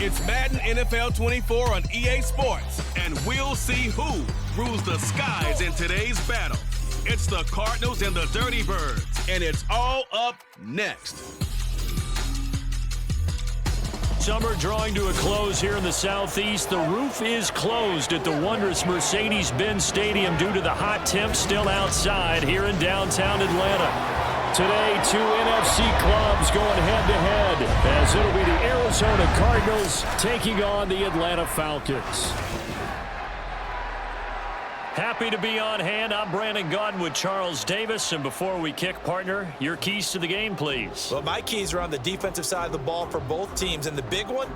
It's Madden NFL 24 on EA Sports, and we'll see who rules the skies in today's battle. It's the Cardinals and the Dirty Birds, and it's all up next. Summer drawing to a close here in the Southeast. The roof is closed at the wondrous Mercedes-Benz Stadium due to the hot temps still outside here in downtown Atlanta. Today, two NFC clubs going head-to-head as it'll be the Arizona Cardinals taking on the Atlanta Falcons. Happy to be on hand. I'm Brandon Gaudin with Charles Davis. And before we kick, partner, your keys to the game, please. Well, my keys are on the defensive side of the ball for both teams. And the big one,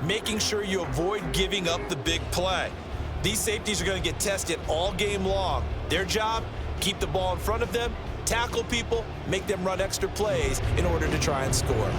making sure you avoid giving up the big play. These safeties are going to get tested all game long. Their job, keep the ball in front of them, tackle people, make them run extra plays in order to try and score.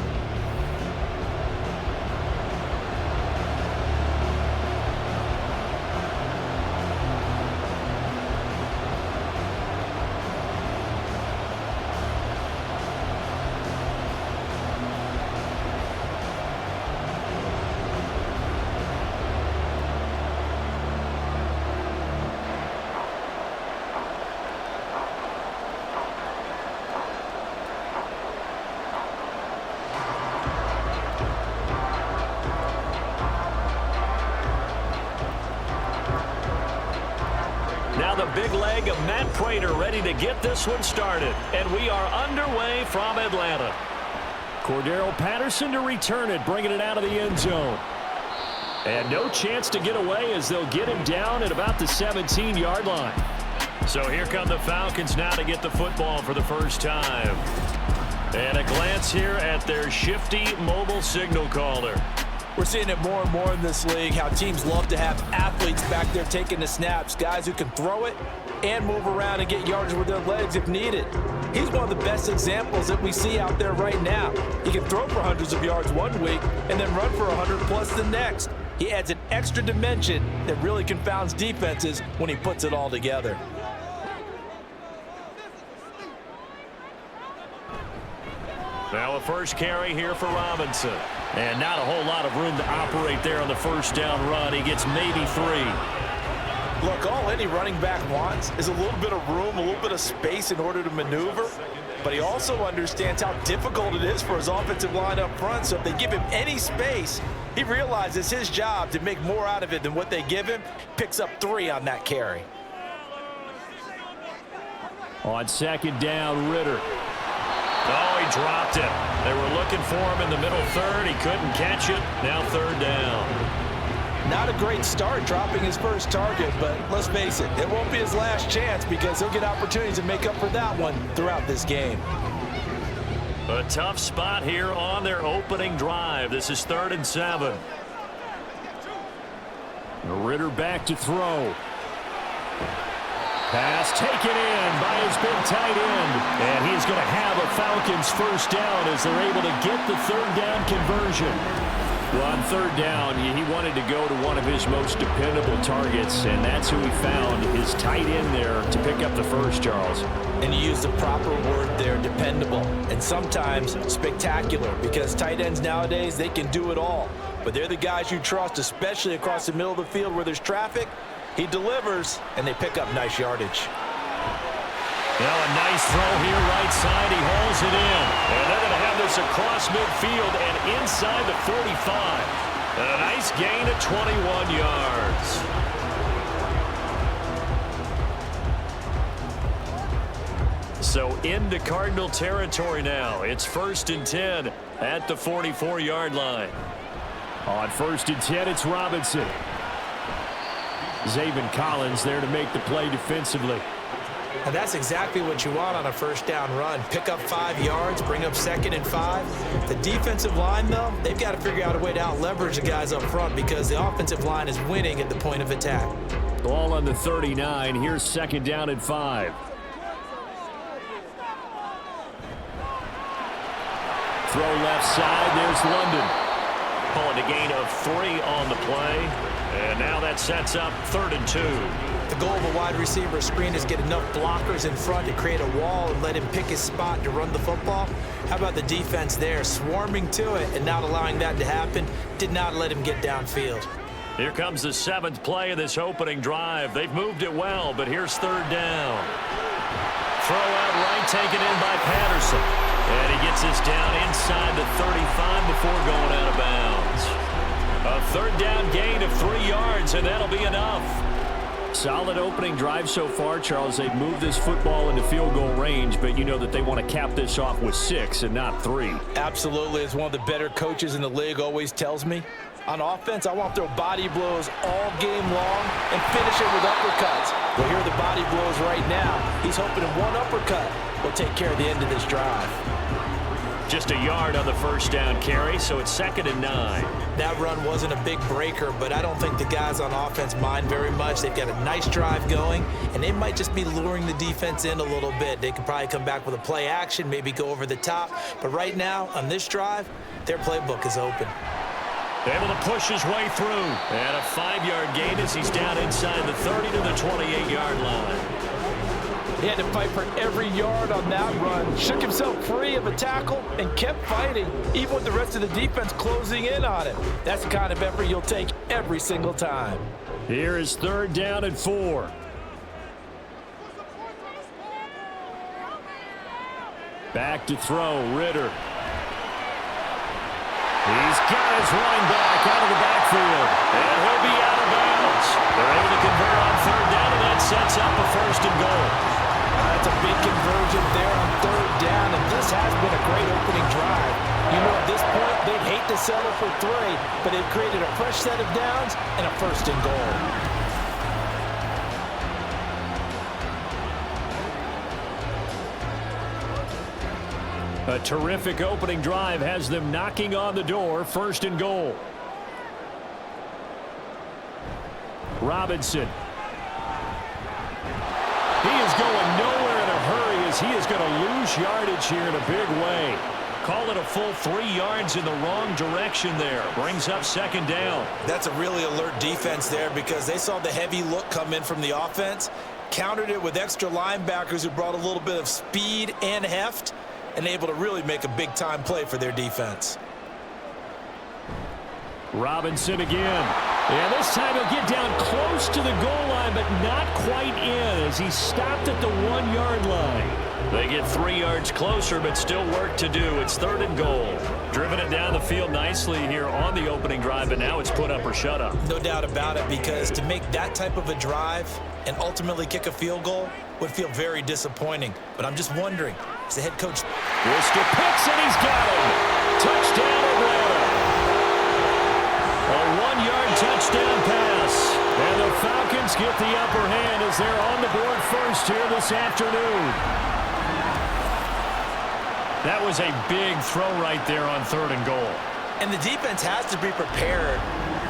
Now the big leg of Matt Prater ready to get this one started. And we are underway from Atlanta. Cordero Patterson to return it, bringing it out of the end zone. And no chance to get away as they'll get him down at about the 17-yard line. So here come the Falcons now to get the football for the first time. And a glance here at their shifty mobile signal caller. We're seeing it more and more in this league, how teams love to have athletes back there taking the snaps, guys who can throw it and move around and get yards with their legs if needed. He's one of the best examples that we see out there right now. He can throw for hundreds of yards one week and then run for 100+ the next. He adds an extra dimension that really confounds defenses when he puts it all together. Now a first carry here for Robinson. And not a whole lot of room to operate there on the first down run. He gets maybe 3. Look, all any running back wants is a little bit of room, a little bit of space in order to maneuver. But he also understands how difficult it is for his offensive line up front. So if they give him any space, he realizes his job to make more out of it than what they give him. Picks up 3 on that carry. On second down, Ritter. Oh, he dropped it. They were looking for him in the middle third. He couldn't catch it. Now third down. Not a great start dropping his first target, but let's face it, it won't be his last chance because he'll get opportunities to make up for that one throughout this game. A tough spot here on their opening drive. This is 3rd and 7. Ritter back to throw. Pass taken in by his big tight end. And he's going to have a Falcons first down as they're able to get the third down conversion. Well, on third down, he wanted to go to one of his most dependable targets, and that's who he found, his tight end there, to pick up the first, Charles. And you use the proper word there, dependable, and sometimes spectacular, because tight ends nowadays, they can do it all. But they're the guys you trust, especially across the middle of the field where there's traffic. He delivers, and they pick up nice yardage. Now a nice throw here right side. He hauls it in. And they're going to have this across midfield and inside the 45. And a nice gain of 21 yards. So into Cardinal territory now. It's 1st and 10 at the 44-yard line. On 1st and 10, it's Robinson. Zaven Collins there to make the play defensively. And that's exactly what you want on a first down run. Pick up 5 yards, bring up 2nd and 5. The defensive line, though, they've got to figure out a way to out-leverage the guys up front because the offensive line is winning at the point of attack. Ball on the 39. Here's 2nd down and 5. Throw left side. There's London. Calling a gain of 3 on the play. And now that sets up 3rd and 2. The goal of a wide receiver screen is get enough blockers in front to create a wall and let him pick his spot to run the football. How about the defense there, swarming to it and not allowing that to happen? Did not let him get downfield. Here comes the 7th play of this opening drive. They've moved it well, but here's 3rd down. Throw out right, taken in by Patterson. And he gets this down inside the 35 before going out of bounds. A 3rd down gain of 3 yards, and that'll be enough. Solid opening drive so far, Charles. They've moved this football into field goal range, but you know that they want to cap this off with 6 and not 3. Absolutely. As one of the better coaches in the league always tells me, on offense, I want to throw body blows all game long and finish it with uppercuts. Well, here are the body blows right now. He's hoping one uppercut will take care of the end of this drive. Just a yard on the 1st down carry, so it's 2nd and 9. That run wasn't a big breaker, but I don't think the guys on offense mind very much. They've got a nice drive going, and they might just be luring the defense in a little bit. They could probably come back with a play action, maybe go over the top. But right now, on this drive, their playbook is open. Able to push his way through. And a 5-yard gain as he's down inside the 30 to the 28-yard line. He had to fight for every yard on that run. Shook himself free of a tackle and kept fighting, even with the rest of the defense closing in on him. That's the kind of effort you'll take every single time. Here is 3rd down and 4. Back to throw, Ritter. He's got his running back out of the backfield. And he'll be out of bounds. They're able to convert on 3rd down, and that sets up a 1st and goal. That's a big conversion there on 3rd down, and this has been a great opening drive. You know, at this point, they'd hate to settle for 3, but they've created a fresh set of downs and a 1st and goal. A terrific opening drive has them knocking on the door. 1st and goal. Robinson. He is going nowhere in a hurry as he is going to lose yardage here in a big way. Call it a full 3 yards in the wrong direction there. Brings up 2nd down. That's a really alert defense there because they saw the heavy look come in from the offense, countered it with extra linebackers who brought a little bit of speed and heft, and able to really make a big-time play for their defense. Robinson again. And this time he'll get down close to the goal line, but not quite in as he stopped at the 1-yard line. They get 3 yards closer, but still work to do. It's 3rd and goal. Driven it down the field nicely here on the opening drive, but now it's put up or shut up. No doubt about it, because to make that type of a drive and ultimately kick a field goal would feel very disappointing. But I'm just wondering, as the head coach... Worcester picks, and he's got him. Touchdown, Atlanta. A 1-yard touchdown pass. And the Falcons get the upper hand as they're on the board first here this afternoon. That was a big throw right there on 3rd and goal. And the defense has to be prepared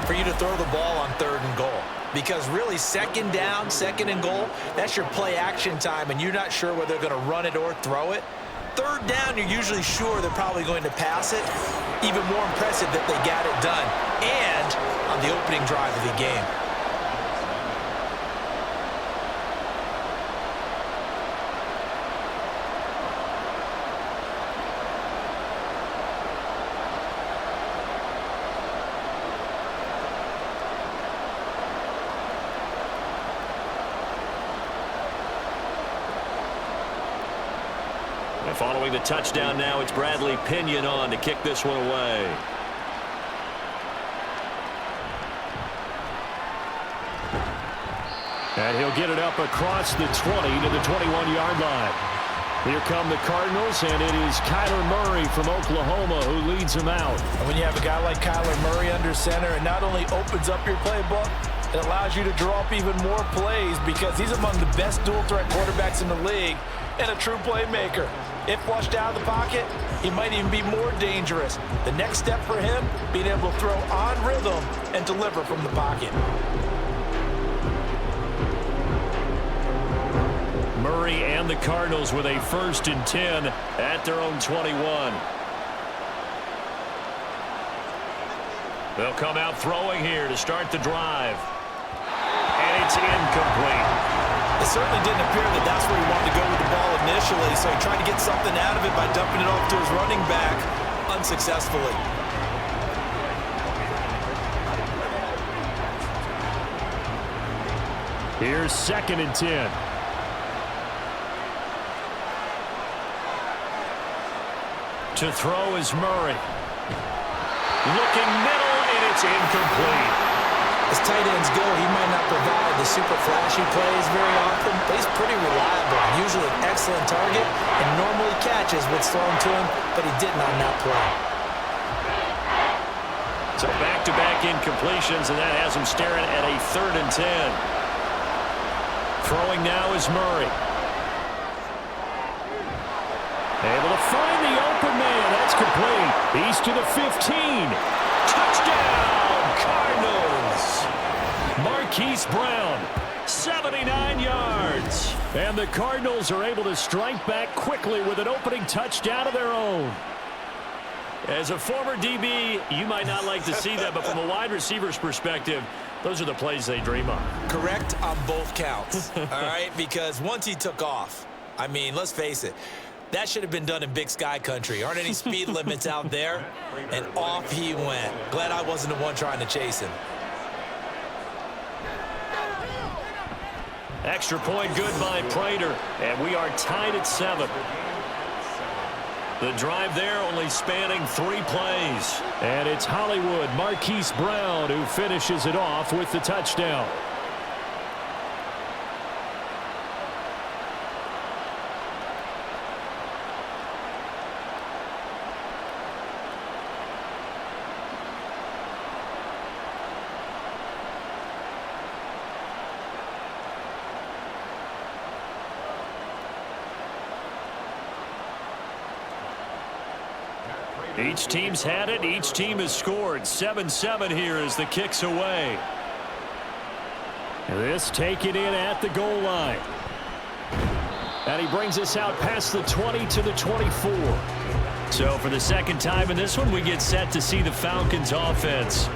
for you to throw the ball on 3rd and goal. Because really, 2nd down, 2nd and goal, that's your play action time, and you're not sure whether they're going to run it or throw it. 3rd down, you're usually sure they're probably going to pass it. Even more impressive that they got it done. And on the opening drive of the game. Following the touchdown now, it's Bradley Pinion on to kick this one away. And he'll get it up across the 20 to the 21-yard line. Here come the Cardinals, and it is Kyler Murray from Oklahoma who leads them out. And when you have a guy like Kyler Murray under center, it not only opens up your playbook, it allows you to draw up even more plays because he's among the best dual-threat quarterbacks in the league and a true playmaker. If flushed out of the pocket, he might even be more dangerous. The next step for him, being able to throw on rhythm and deliver from the pocket. Murray and the Cardinals with a 1st and 10 at their own 21. They'll come out throwing here to start the drive. And it's incomplete. It certainly didn't appear that that's where he wanted to go with the ball initially, so he tried to get something out of it by dumping it off to his running back unsuccessfully. Here's 2nd and 10. To throw is Murray. Looking middle, and it's incomplete. As tight ends go, he might not provide the super flashy plays very often, but he's pretty reliable. Usually an excellent target and normally catches what's thrown to him, but he didn't on that play. So back-to-back incompletions, and that has him staring at a 3rd and 10. Throwing now is Murray. Able to find the open man. That's complete. He's to the 15. Touchdown, Cardinals. Marquise Brown, 79 yards. And the Cardinals are able to strike back quickly with an opening touchdown of their own. As a former DB, you might not like to see that, but from a wide receiver's perspective, those are the plays they dream of. Correct on both counts, all right? Because once he took off, I mean, let's face it, that should have been done in Big Sky country. Aren't any speed limits out there? And off he went. Glad I wasn't the one trying to chase him. Extra point good by Prater, and we are tied at 7. The drive there only spanning 3 plays. And it's Hollywood Marquise Brown who finishes it off with the touchdown. Each team's had it. Each team has scored. 7-7 here as the kick's away. This taken in at the goal line. And he brings us out past the 20 to the 24. So for the second time in this one, we get set to see the Falcons offense.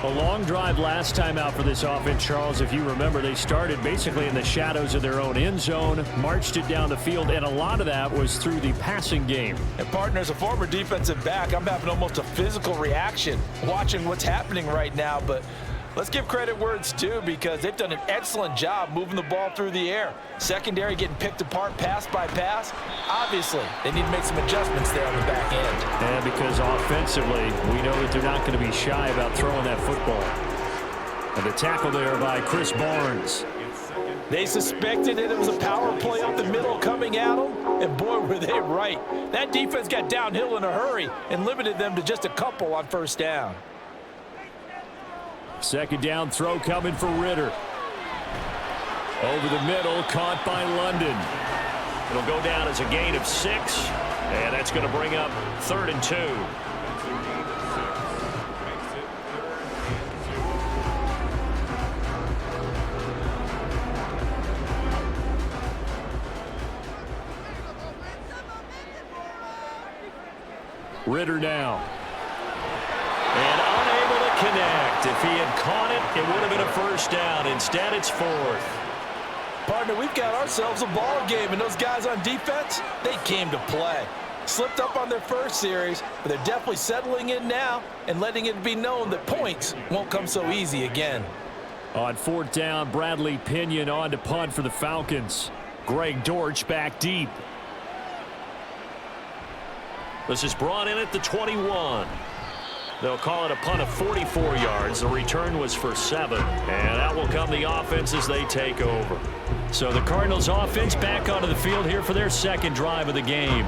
A long drive last time out for this offense, Charles. If you remember, they started basically in the shadows of their own end zone, marched it down the field, and a lot of that was through the passing game. And, partner, as a former defensive back, I'm having almost a physical reaction watching what's happening right now. But let's give credit where it's due because they've done an excellent job moving the ball through the air. Secondary getting picked apart pass by pass. Obviously, they need to make some adjustments there on the back end. And because offensively, we know that they're not going to be shy about throwing that football. And the tackle there by Chris Barnes. They suspected that it was a power play up the middle coming at them, and boy, were they right. That defense got downhill in a hurry and limited them to just a couple on first down. Second down throw coming for Ritter. Over the middle, caught by London. It'll go down as a gain of 6, and that's going to bring up 3rd and 2. Ritter now. And unable to connect. If he had caught it, it would have been a first down. Instead, it's 4th. Partner, we've got ourselves a ball game, and those guys on defense, they came to play. Slipped up on their first series, but they're definitely settling in now and letting it be known that points won't come so easy again. On 4th down, Bradley Pinion on to punt for the Falcons. Greg Dortch back deep. This is brought in at the 21. They'll call it a punt of 44 yards. The return was for 7. And that will come the offense as they take over. So the Cardinals offense back onto the field here for their second drive of the game.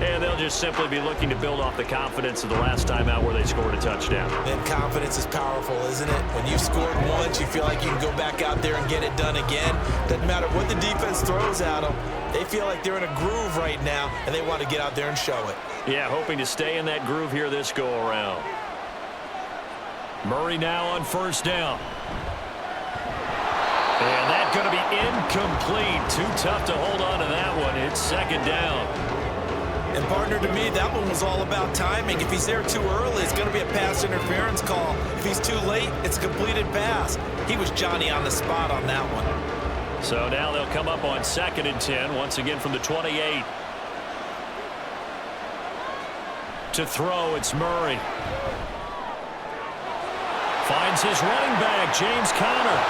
And they'll just simply be looking to build off the confidence of the last time out where they scored a touchdown. And confidence is powerful, isn't it? When you've scored once, you feel like you can go back out there and get it done again. Doesn't matter what the defense throws at them. They feel like they're in a groove right now, and they want to get out there and show it. Yeah, hoping to stay in that groove here this go-around. Murray now on first down. And that's going to be incomplete. Too tough to hold on to that one. It's second down. And And partner, to me, that one was all about timing. If he's there too early, it's going to be a pass interference call. If he's too late, it's a completed pass. He was Johnny on the spot on that one. So now they'll come up on 2nd and 10, once again from the 28. To throw, it's Murray. Finds his running back, James Conner.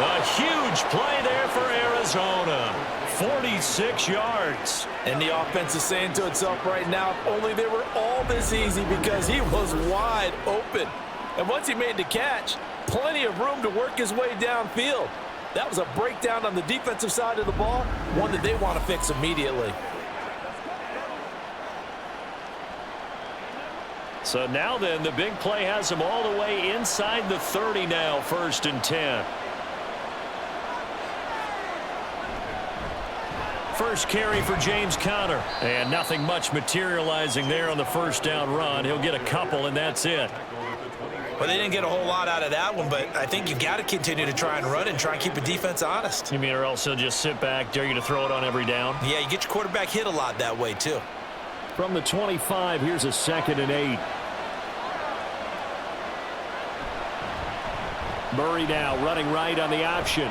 A huge play there for Arizona. 46 yards. And the offense is saying to itself right now, if only they were all this easy, because he was wide open. And once he made the catch, plenty of room to work his way downfield. That was a breakdown on the defensive side of the ball, one that they want to fix immediately. So now then, the big play has him all the way inside the 30 now, 1st and 10. First carry for James Conner. And nothing much materializing there on the 1st down run. He'll get a couple, and that's it. Well, they didn't get a whole lot out of that one, but I think you got to continue to try and run and try and keep the defense honest. You mean, or else he'll just sit back, dare you to throw it on every down? Yeah, you get your quarterback hit a lot that way, too. From the 25, here's a 2nd and 8. Murray now running right on the option.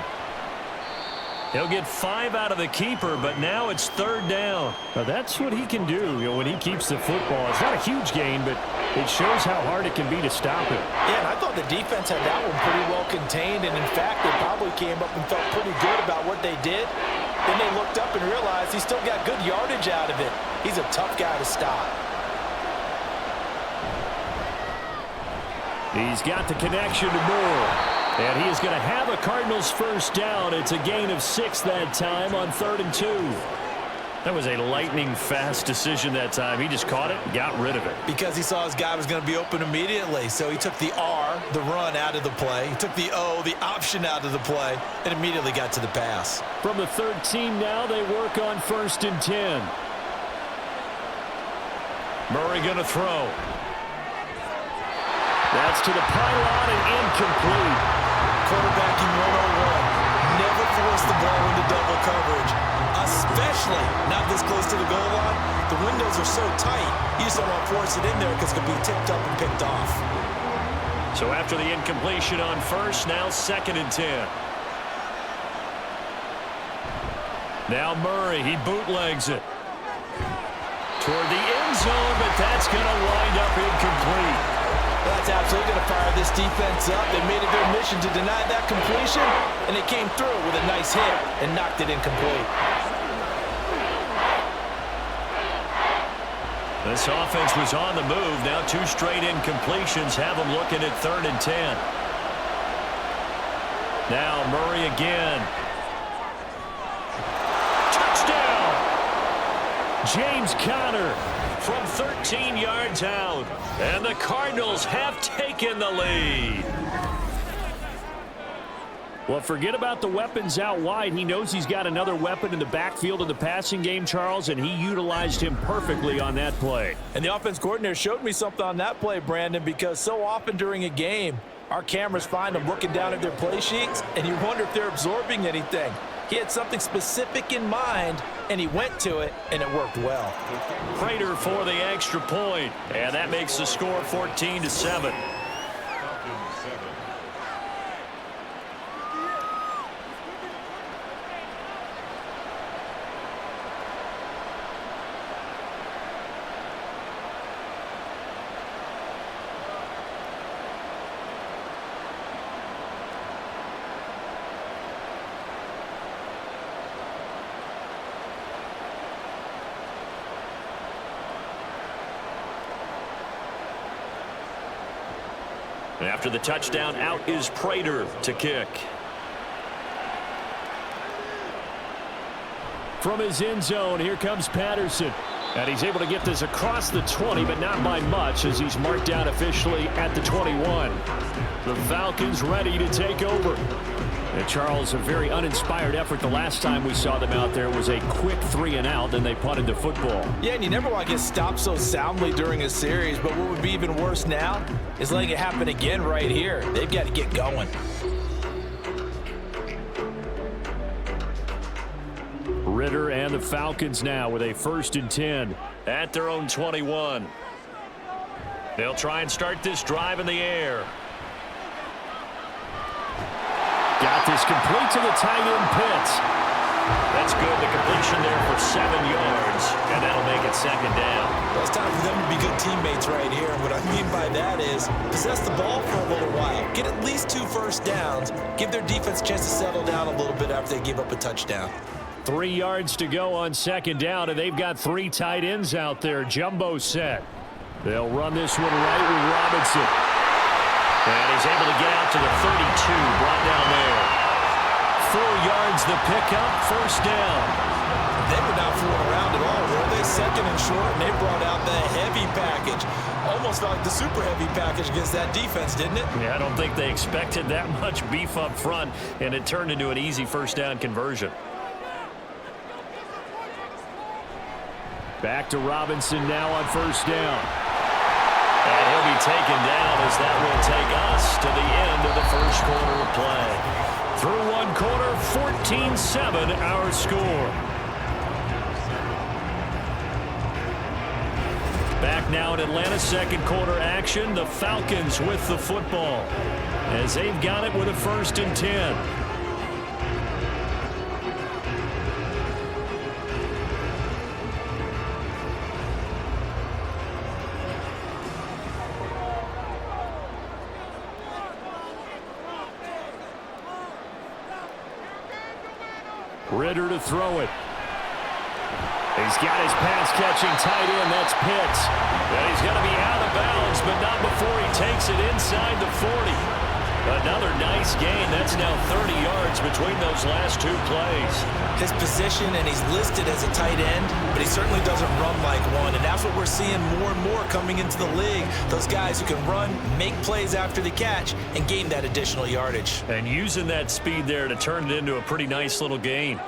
He'll get 5 out of the keeper, but now it's 3rd down. Now that's what he can do, when he keeps the football. It's not a huge gain, but it shows how hard it can be to stop it. Yeah, and I thought the defense had that one pretty well contained, and in fact, they probably came up and felt pretty good about what they did. Then they looked up and realized he still got good yardage out of it. He's a tough guy to stop. He's got the connection to Moore. And he is going to have a Cardinals 1st down. It's a gain of 6 that time on 3rd and 2. That was a lightning-fast decision that time. He just caught it and got rid of it. Because he saw his guy was going to be open immediately. So he took the R, the run, out of the play. He took the O, the option, out of the play, and immediately got to the pass. From the 13 now, they work on 1st and 10. Murray going to throw. That's to the pylon and incomplete. Quarterbacking 101. Never force the ball into double coverage, especially not this close to the goal line. The windows are so tight, you just don't want to force it in there because it could be tipped up and picked off. So after the incompletion on 1st, now 2nd and 10. Now Murray, he bootlegs it toward the end zone, but that's going to wind up incomplete. That's absolutely going to fire this defense up. They made it their mission to deny that completion, and they came through with a nice hit and knocked it incomplete. This offense was on the move. Now 2 straight incompletions have them looking at 3rd and 10. Now Murray again. Touchdown! James Conner from 13 yards out. And the Cardinals have taken the lead. Well, forget about the weapons out wide. He knows he's got another weapon in the backfield of the passing game, Charles, and he utilized him perfectly on that play. And the offense coordinator showed me something on that play, Brandon, because so often during a game, our cameras find them looking down at their play sheets, and you wonder if they're absorbing anything. He had something specific in mind, and he went to it, and it worked well. Prater for the extra point, and that makes the score 14-7. After the touchdown, out is Prater to kick. From his end zone, here comes Patterson. And he's able to get this across the 20, but not by much, as he's marked down officially at the 21. The Falcons ready to take over. And Charles, a very uninspired effort the last time we saw them out there was a quick 3-and-out, then they punted the football. Yeah, and you never want to get stopped so soundly during a series, but what would be even worse now is letting it happen again right here. They've got to get going. Ritter and the Falcons now with a 1st and 10 at their own 21. They'll try and start this drive in the air. Got this complete to the tight end Pitts. That's good. The completion there for 7 yards, and that'll make it 2nd down. Well, it's time for them to be good teammates right here. And what I mean by that is possess the ball for a little while. Get at least 2 first downs. Give their defense a chance to settle down a little bit after they give up a touchdown. 3 yards to go on 2nd down, and they've got 3 tight ends out there. Jumbo set. They'll run this one right with Robinson. And he's able to get out to the 32, brought down there. 4 yards the pickup, 1st down. They were not fooling around at all, were they? 2nd and short, and they brought out the heavy package. Almost like the super heavy package against that defense, didn't it? Yeah, I don't think they expected that much beef up front, and it turned into an easy 1st down conversion. Back to Robinson now on 1st down. And he'll be taken down as that will take us to the end of the 1st quarter of play. Through 1 quarter, 14-7 our score. Back now in Atlanta, 2nd quarter action. The Falcons with the football as they've got it with a 1st and 10. Ritter to throw it. He's got his pass-catching tight end. That's Pitts. And he's going to be out of bounds, but not before he takes it inside the 40. Another nice gain. That's now 30 yards between those last 2 plays. His position, and he's listed as a tight end, but he certainly doesn't run like one, and that's what we're seeing more and more coming into the league. Those guys who can run, make plays after the catch, and gain that additional yardage. And using that speed there to turn it into a pretty nice little gain.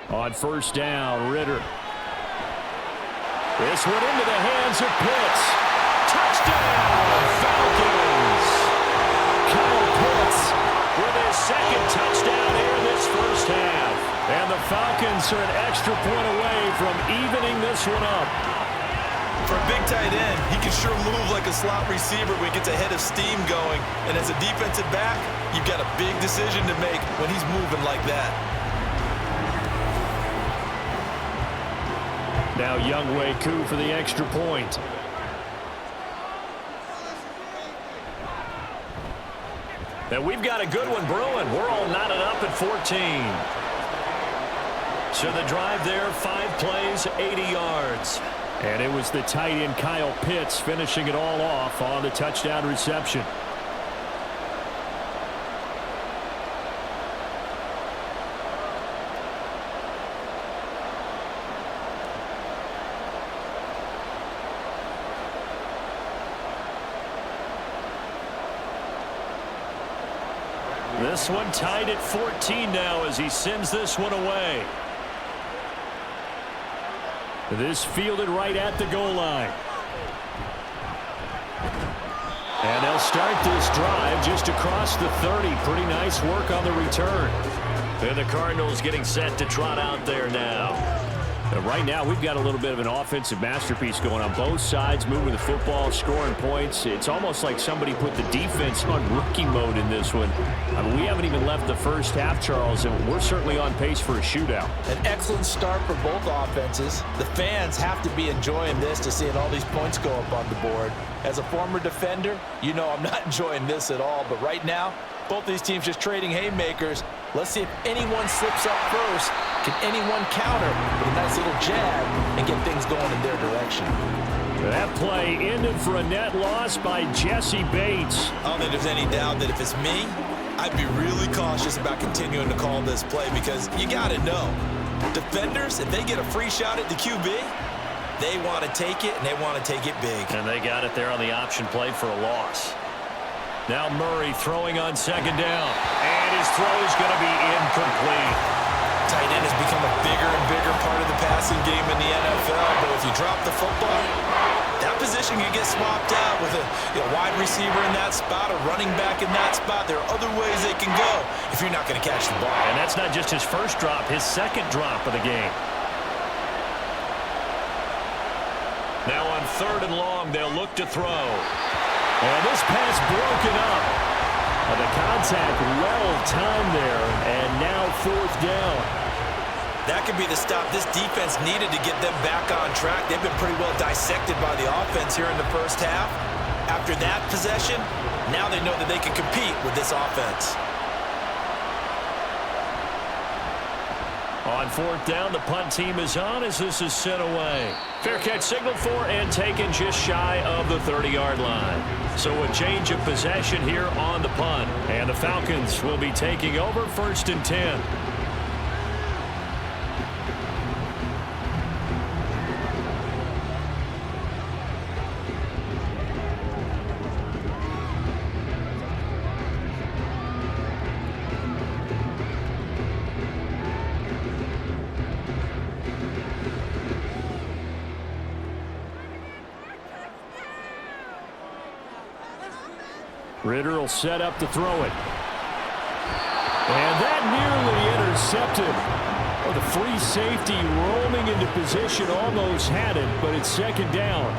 On 1st down, Ritter. This one into the hands of Pitts. Touchdown, Falcons! Kyle Pitts with his 2nd touchdown here in this 1st half. And the Falcons are an extra point away from evening this one up. For a big tight end, he can sure move like a slot receiver when he gets a head of steam going. And as a defensive back, you've got a big decision to make when he's moving like that. Now Younghoe Koo for the extra point. And we've got a good one brewing. We're all knotted up at 14. So the drive there, 5 plays, 80 yards. And it was the tight end Kyle Pitts finishing it all off on the touchdown reception. This one tied at 14 now as he sends this one away. This fielded right at the goal line. And they'll start this drive just across the 30. Pretty nice work on the return. And the Cardinals getting set to trot out there now. Right now, we've got a little bit of an offensive masterpiece going on both sides, moving the football, scoring points. It's almost like somebody put the defense on rookie mode in this one. I mean, we haven't even left the 1st half, Charles, and we're certainly on pace for a shootout. An excellent start for both offenses. The fans have to be enjoying this to seeing all these points go up on the board. As a former defender, you know I'm not enjoying this at all, but right now, both these teams just trading haymakers. Let's see if anyone slips up first. Can anyone counter with a nice little jab and get things going in their direction? That play ended for a net loss by Jesse Bates. I don't think there's any doubt that if it's me, I'd be really cautious about continuing to call this play because you got to know, defenders, if they get a free shot at the QB, they want to take it, and they want to take it big. And they got it there on the option play for a loss. Now Murray throwing on 2nd down. And his throw is going to be incomplete. Tight end has become a bigger and bigger part of the passing game in the NFL. But if you drop the football, that position can get swapped out with a wide receiver in that spot, a running back in that spot. There are other ways they can go if you're not going to catch the ball. And that's not just his first drop, his second drop of the game. Now on 3rd and long, they'll look to throw. And this pass broken up. And the contact well timed there, and now 4th down. That could be the stop this defense needed to get them back on track. They've been pretty well dissected by the offense here in the first half. After that possession, now they know that they can compete with this offense. On 4th down, the punt team is on as this is sent away. Fair catch signaled for and taken just shy of the 30-yard line. So a change of possession here on the punt. And the Falcons will be taking over 1st and 10. Ritter will set up to throw it. And that nearly intercepted. Oh, the free safety roaming into position almost had it, but it's 2nd down.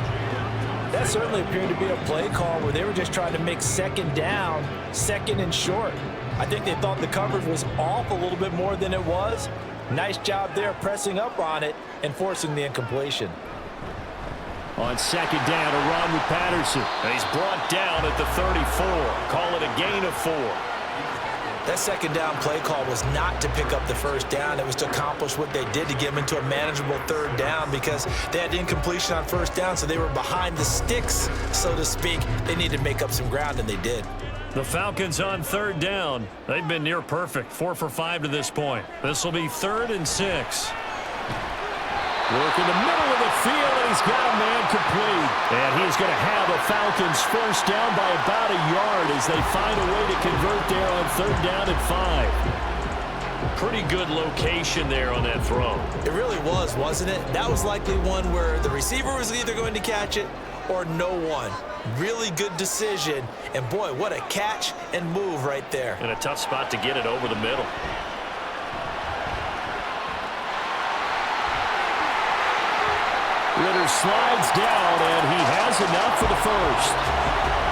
That certainly appeared to be a play call where they were just trying to make 2nd down, 2nd and short. I think they thought the coverage was off a little bit more than it was. Nice job there pressing up on it and forcing the incompletion. On 2nd down, a run with Patterson. And he's brought down at the 34. Call it a gain of 4. That 2nd down play call was not to pick up the 1st down. It was to accomplish what they did to get them into a manageable 3rd down because they had incompletion on 1st down, so they were behind the sticks, so to speak. They needed to make up some ground, and they did. The Falcons on 3rd down. They've been near perfect, 4 for 5 to this point. This will be 3rd and 6. Work in the middle of the field, and he's got a man complete. And he's going to have the Falcons 1st down by about a yard as they find a way to convert there on 3rd down and 5. Pretty good location there on that throw. It really was, wasn't it? That was likely one where the receiver was either going to catch it or no one. Really good decision. And, boy, what a catch and move right there. And a tough spot to get it over the middle. Ritter slides down, and he has enough for the 1st.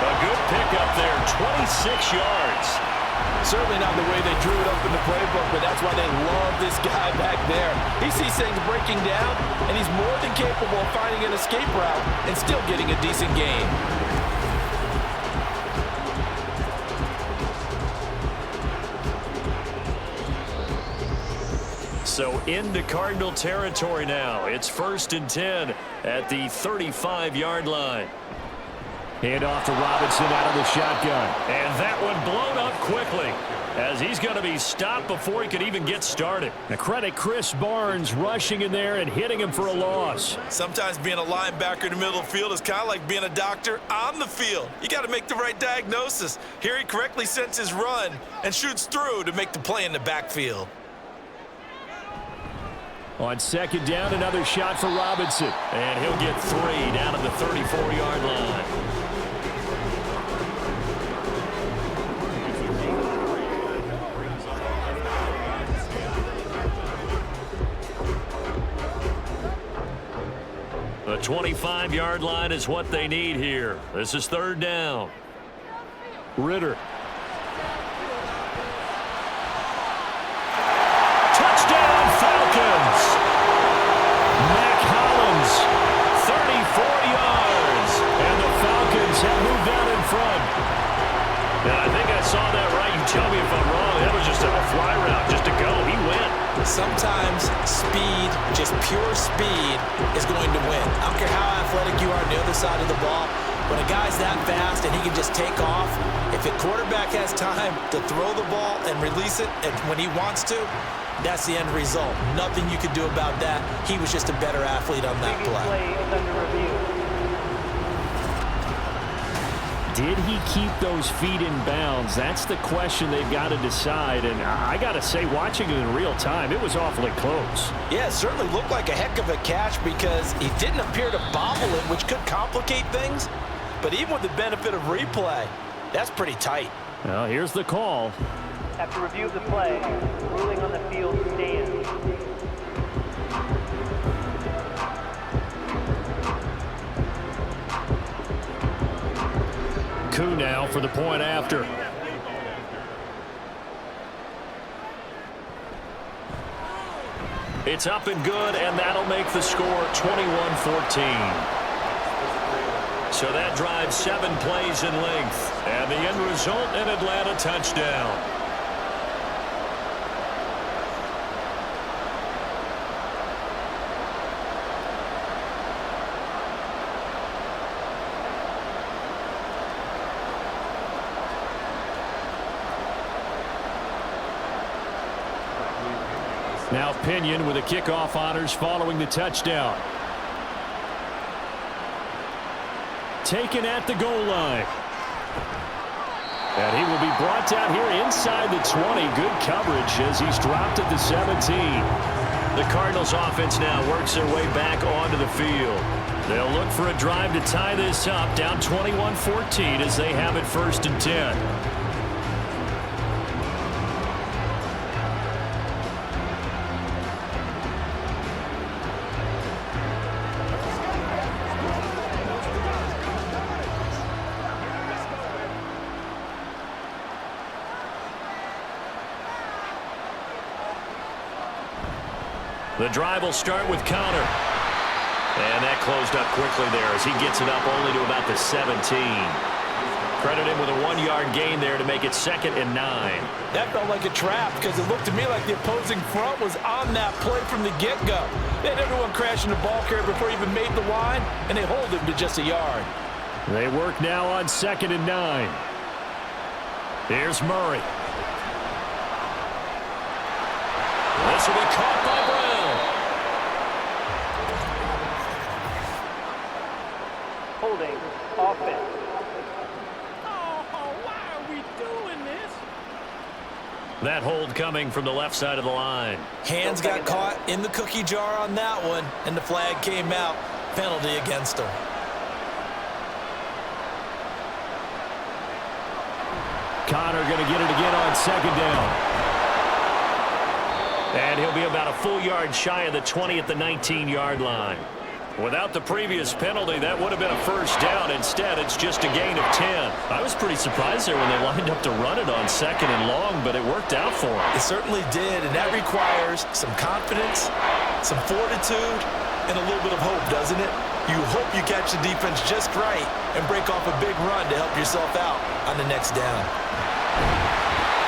A good pickup there, 26 yards. Certainly not the way they drew it up in the playbook, but that's why they love this guy back there. He sees things breaking down, and he's more than capable of finding an escape route and still getting a decent gain. So into Cardinal territory now. It's 1st and 10 at the 35-yard line. Hand off to Robinson out of the shotgun. And that one blown up quickly as he's going to be stopped before he could even get started. Now credit Chris Barnes rushing in there and hitting him for a loss. Sometimes being a linebacker in the middle of the field is kind of like being a doctor on the field. You got to make the right diagnosis. Here he correctly sets his run and shoots through to make the play in the backfield. On 2nd down, another shot for Robinson. And he'll get 3 down at the 34-yard line. The 25-yard line is what they need here. This is 3rd down. Ritter. Touchdown, Falcons! Mac Hollins, 34 yards. And the Falcons have moved out in front. And I think I saw that right. You tell me if I'm wrong. That was just a fly route just to go. He went. Sometimes speed, just pure speed, is going to win. I don't care how athletic you are on the other side of the ball. When a guy's that fast and he can just take off, if a quarterback has time to throw the ball and release it when he wants to, that's the end result. Nothing you could do about that. He was just a better athlete on that play. Did he keep those feet in bounds? That's the question they've got to decide. And I got to say, watching it in real time, it was awfully close. Yeah, it certainly looked like a heck of a catch because he didn't appear to bobble it, which could complicate things. but even with the benefit of replay, that's pretty tight. Well, here's the call. After review of the play, ruling on the field stands. Coup now for the point after. It's up and good, and that'll make the score 21-14. So that drives 7 plays in length, and the end result, an Atlanta touchdown. Now Pinion with the kickoff honors following the touchdown. Taken at the goal line. And he will be brought down here inside the 20. Good coverage as he's dropped at the 17. The Cardinals offense now works their way back onto the field. They'll look for a drive to tie this up, down 21-14 as they have it 1st and 10. The drive will start with Connor. And that closed up quickly there as he gets it up only to about the 17. Credit him with a 1-yard gain there to make it 2nd and 9. That felt like a trap because it looked to me like the opposing front was on that play from the get-go. They had everyone crashing the ball carrier before he even made the line, and they hold him to just a yard. They work now on 2nd and 9. Here's Murray. This will be caught by Brown. Holding offense. Oh, why are we doing this? That hold coming from the left side of the line. Hands got caught in the cookie jar on that one, and the flag came out. Penalty against him. Connor going to get it again on 2nd down. And he'll be about a full yard shy of the 20 at the 19-yard line. Without the previous penalty, that would have been a 1st down. Instead, it's just a gain of 10. I was pretty surprised there when they lined up to run it on 2nd and long, but it worked out for them. It certainly did, and that requires some confidence, some fortitude, and a little bit of hope, doesn't it? You hope you catch the defense just right and break off a big run to help yourself out on the next down.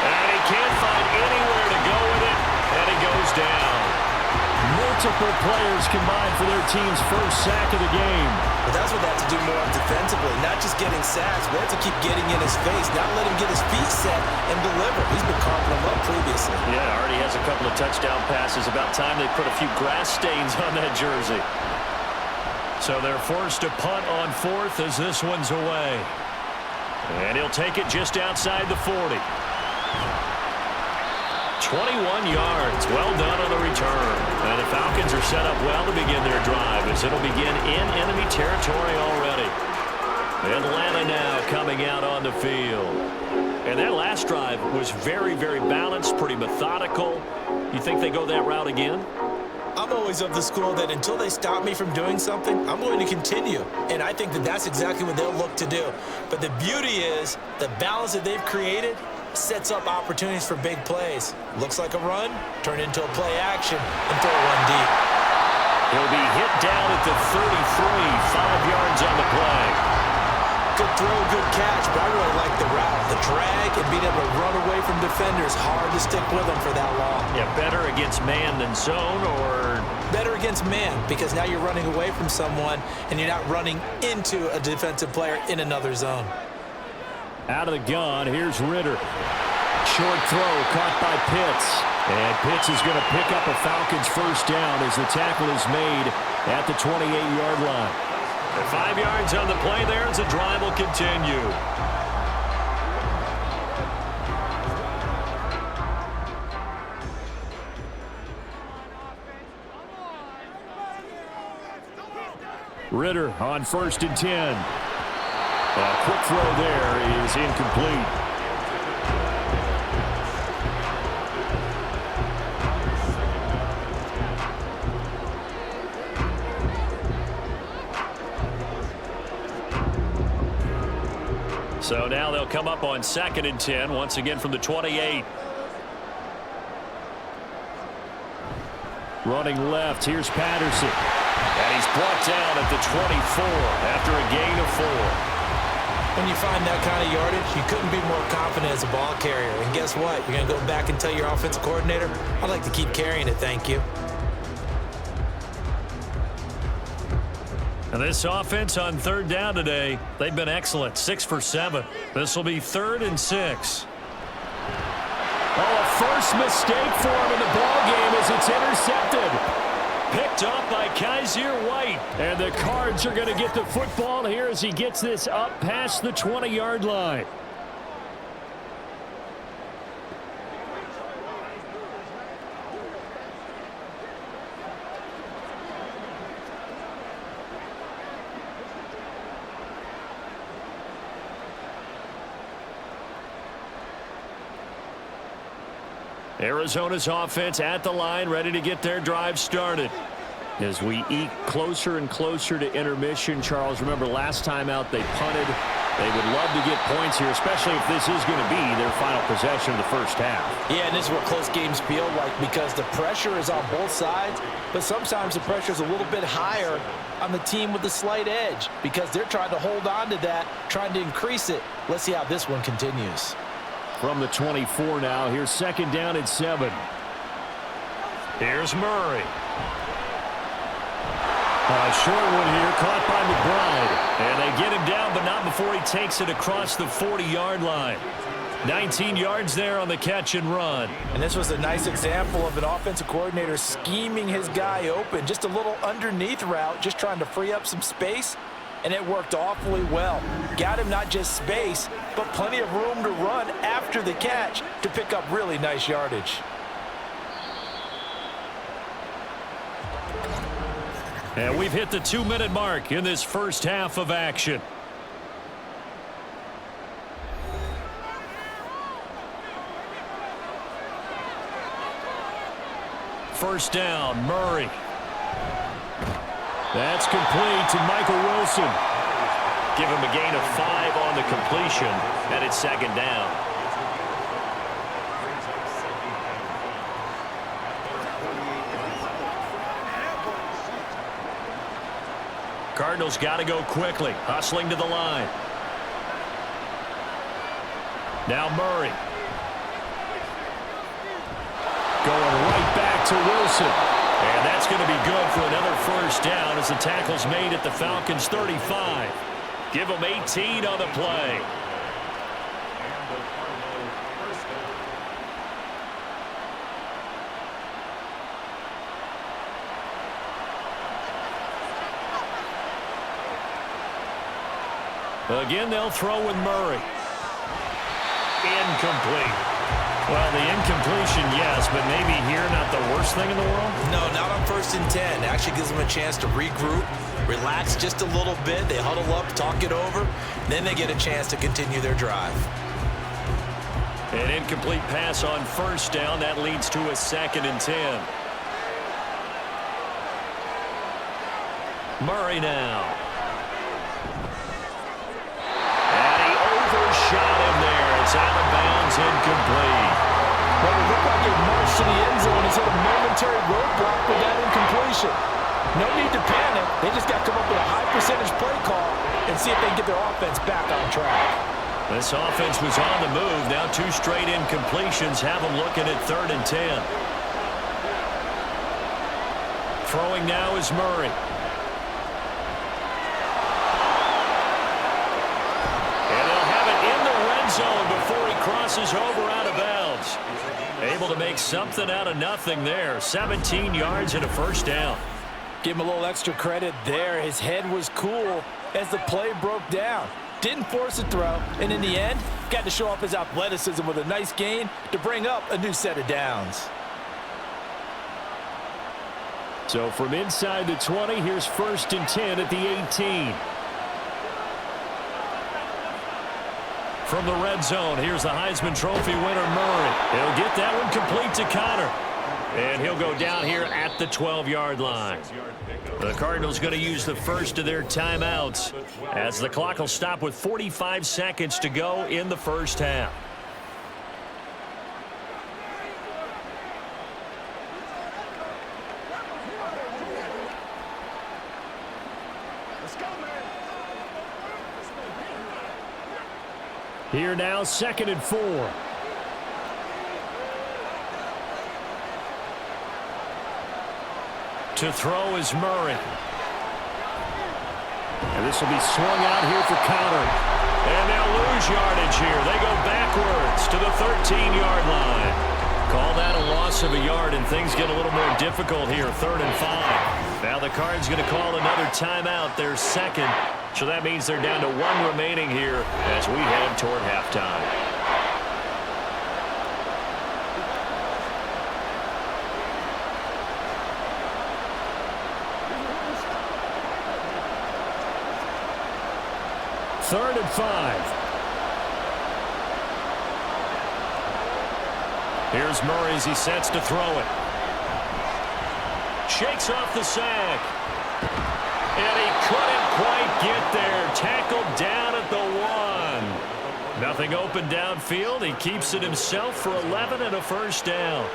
And he can't find anywhere to go with it, and he goes down. Multiple players combined for their team's 1st sack of the game. But that's what they have to do more of defensively, not just getting sacks. We have to keep getting in his face, not let him get his feet set and deliver. He's been carving them up previously. Yeah, already has a couple of touchdown passes. About time they put a few grass stains on that jersey. So they're forced to punt on 4th as this one's away. And he'll take it just outside the 40. 21 yards. Well done on the return. And the Falcons are set up well to begin their drive as it'll begin in enemy territory already. Atlanta now coming out on the field. And that last drive was very, very balanced, pretty methodical. You think they go that route again? I'm always of the school that until they stop me from doing something, I'm going to continue. And I think that that's exactly what they'll look to do. But the beauty is the balance that they've created sets up opportunities for big plays. Looks like a run, turn into a play action, and throw one deep. He'll be hit down at the 33, 5 yards on the play. Good throw, good catch, but I really like the route. The drag and being able to run away from defenders, hard to stick with them for that long. Yeah, better against man than zone, or? Better against man, because now you're running away from someone and you're not running into a defensive player in another zone. Out of the gun, here's Ritter. Short throw caught by Pitts. And Pitts is going to pick up a Falcons 1st down as the tackle is made at the 28-yard line. And 5 yards on the play there as the drive will continue. Ritter on 1st and 10. A quick throw there is incomplete. So now they'll come up on 2nd and 10, once again from the 28. Running left, here's Patterson. And he's brought down at the 24 after a gain of 4. When you find that kind of yardage, you couldn't be more confident as a ball carrier. And guess what? You're going to go back and tell your offensive coordinator, I'd like to keep carrying it, thank you. And this offense on 3rd down today, they've been excellent, 6 for 7. This will be 3rd and 6. Oh, a first mistake for him in the ball game as it's intercepted. Picked up by Kaiser White. And the Cards are going to get the football here as he gets this up past the 20-yard line. Arizona's offense at the line, ready to get their drive started. As we eke closer and closer to intermission, Charles, remember last time out they punted. They would love to get points here, especially if this is going to be their final possession of the first half. Yeah, and this is what close games feel like because the pressure is on both sides, but sometimes the pressure is a little bit higher on the team with the slight edge because they're trying to hold on to that, trying to increase it. Let's see how this one continues. From the 24 now, here's 2nd down and 7. Here's Murray. A short one here, caught by McBride. And they get him down, but not before he takes it across the 40-yard line. 19 yards there on the catch and run. And this was a nice example of an offensive coordinator scheming his guy open. Just a little underneath route, just trying to free up some space. And it worked awfully well. Got him not just space, but plenty of room to run after the catch to pick up really nice yardage. And we've hit the 2-minute mark in this first half of action. First down, Murray. That's complete to Michael Wilson. Give him a gain of 5 on the completion, and it's 2nd down. Cardinals got to go quickly, hustling to the line. Now Murray. Going right back to Wilson. And that's going to be good for another first down as the tackle's made at the Falcons' 35. Give them 18 on the play. Again, they'll throw with Murray. Incomplete. Well, the incompletion, yes, but maybe here not the worst thing in the world? No, not on 1st and 10. It actually gives them a chance to regroup, relax just a little bit. They huddle up, talk it over. Then they get a chance to continue their drive. An incomplete pass on 1st down. That leads to a 2nd and 10. Murray now. And he overshot him there. It's out of bounds, incomplete. Well, it looked like it marched to the end zone. He's hit a momentary roadblock with that incompletion. No need to panic. They just got to come up with a high percentage play call and see if they can get their offense back on track. This offense was on the move. Now 2 straight incompletions have them looking at 3rd and 10. Throwing now is Murray. And they'll have it in the red zone before he crosses over out of bounds. Able to make something out of nothing there. 17 yards and a first down. Give him a little extra credit there. His head was cool as the play broke down. Didn't force a throw, and in the end, got to show off his athleticism with a nice gain to bring up a new set of downs. So from inside the 20, here's 1st and 10 at the 18. from the red zone. Here's the Heisman Trophy winner, Murray. He'll get that one complete to Connor. And he'll go down here at the 12-yard line. The Cardinals going to use the first of their timeouts as the clock will stop with 45 seconds to go in the first half. Here now, 2nd and 4. To throw is Murray. And this will be swung out here for Connor. And they'll lose yardage here. They go backwards to the 13-yard line. Call that a loss of a yard, and things get a little more difficult here, 3rd and 5. Now the Cards going to call another timeout, their second. So that means they're down to 1 remaining here as we head toward halftime. Third and 5. Here's Murray as he sets to throw it. Shakes off the sack. And he couldn't quite get there. Tackled down at the 1. Nothing open downfield. He keeps it himself for 11 and a first down.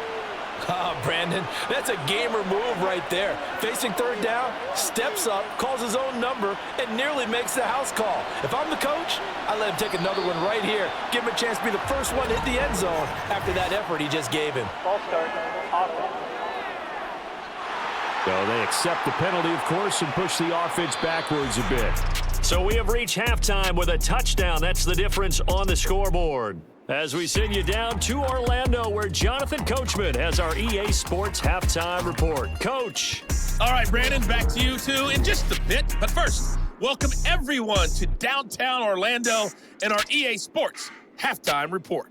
Ah, Brandon, that's a gamer move right there. Facing 3rd down, steps up, calls his own number, and nearly makes the house call. If I'm the coach, I let him take another one right here. Give him a chance to be the first one to hit the end zone after that effort he just gave him. Ball start. Offense. So they accept the penalty, of course, and push the offense backwards a bit. So we have reached halftime with a touchdown. That's the difference on the scoreboard. As we send you down to Orlando, where Jonathan Coachman has our EA Sports Halftime Report. Coach. All right, Brandon, back to you two in just a bit. But first, welcome everyone to downtown Orlando and our EA Sports Halftime Report.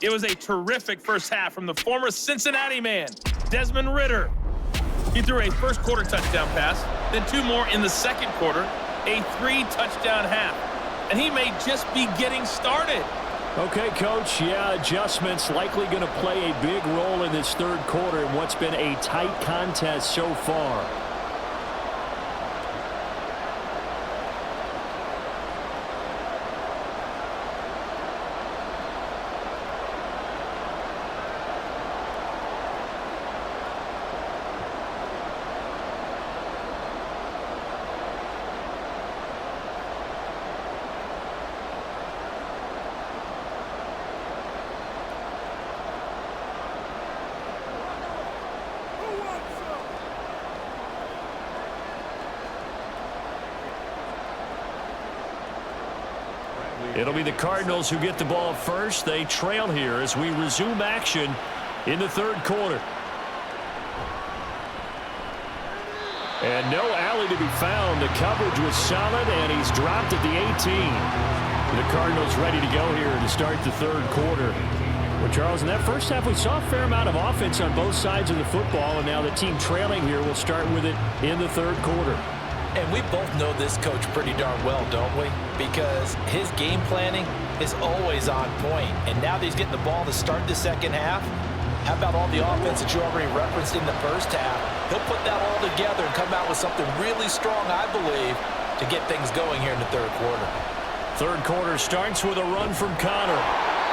It was a terrific first half from the former Cincinnati man, Desmond Ridder. He threw a first quarter touchdown pass, then 2 more in the second quarter, a 3-touchdown half. And he may just be getting started. Okay, Coach, yeah, adjustments likely going to play a big role in this third quarter in what's been a tight contest so far. It'll be the Cardinals who get the ball first. They trail here as we resume action in the third quarter. And no alley to be found. The coverage was solid, and he's dropped at the 18. The Cardinals ready to go here to start the third quarter. Well, Charles, in that first half, we saw a fair amount of offense on both sides of the football, and now the team trailing here will start with it in the third quarter. And we both know this coach pretty darn well, don't we? Because his game planning is always on point. And now that he's getting the ball to start the second half, how about all the offense that you already referenced in the first half? He'll put that all together and come out with something really strong, I believe, to get things going here in the third quarter. Third quarter starts with a run from Connor.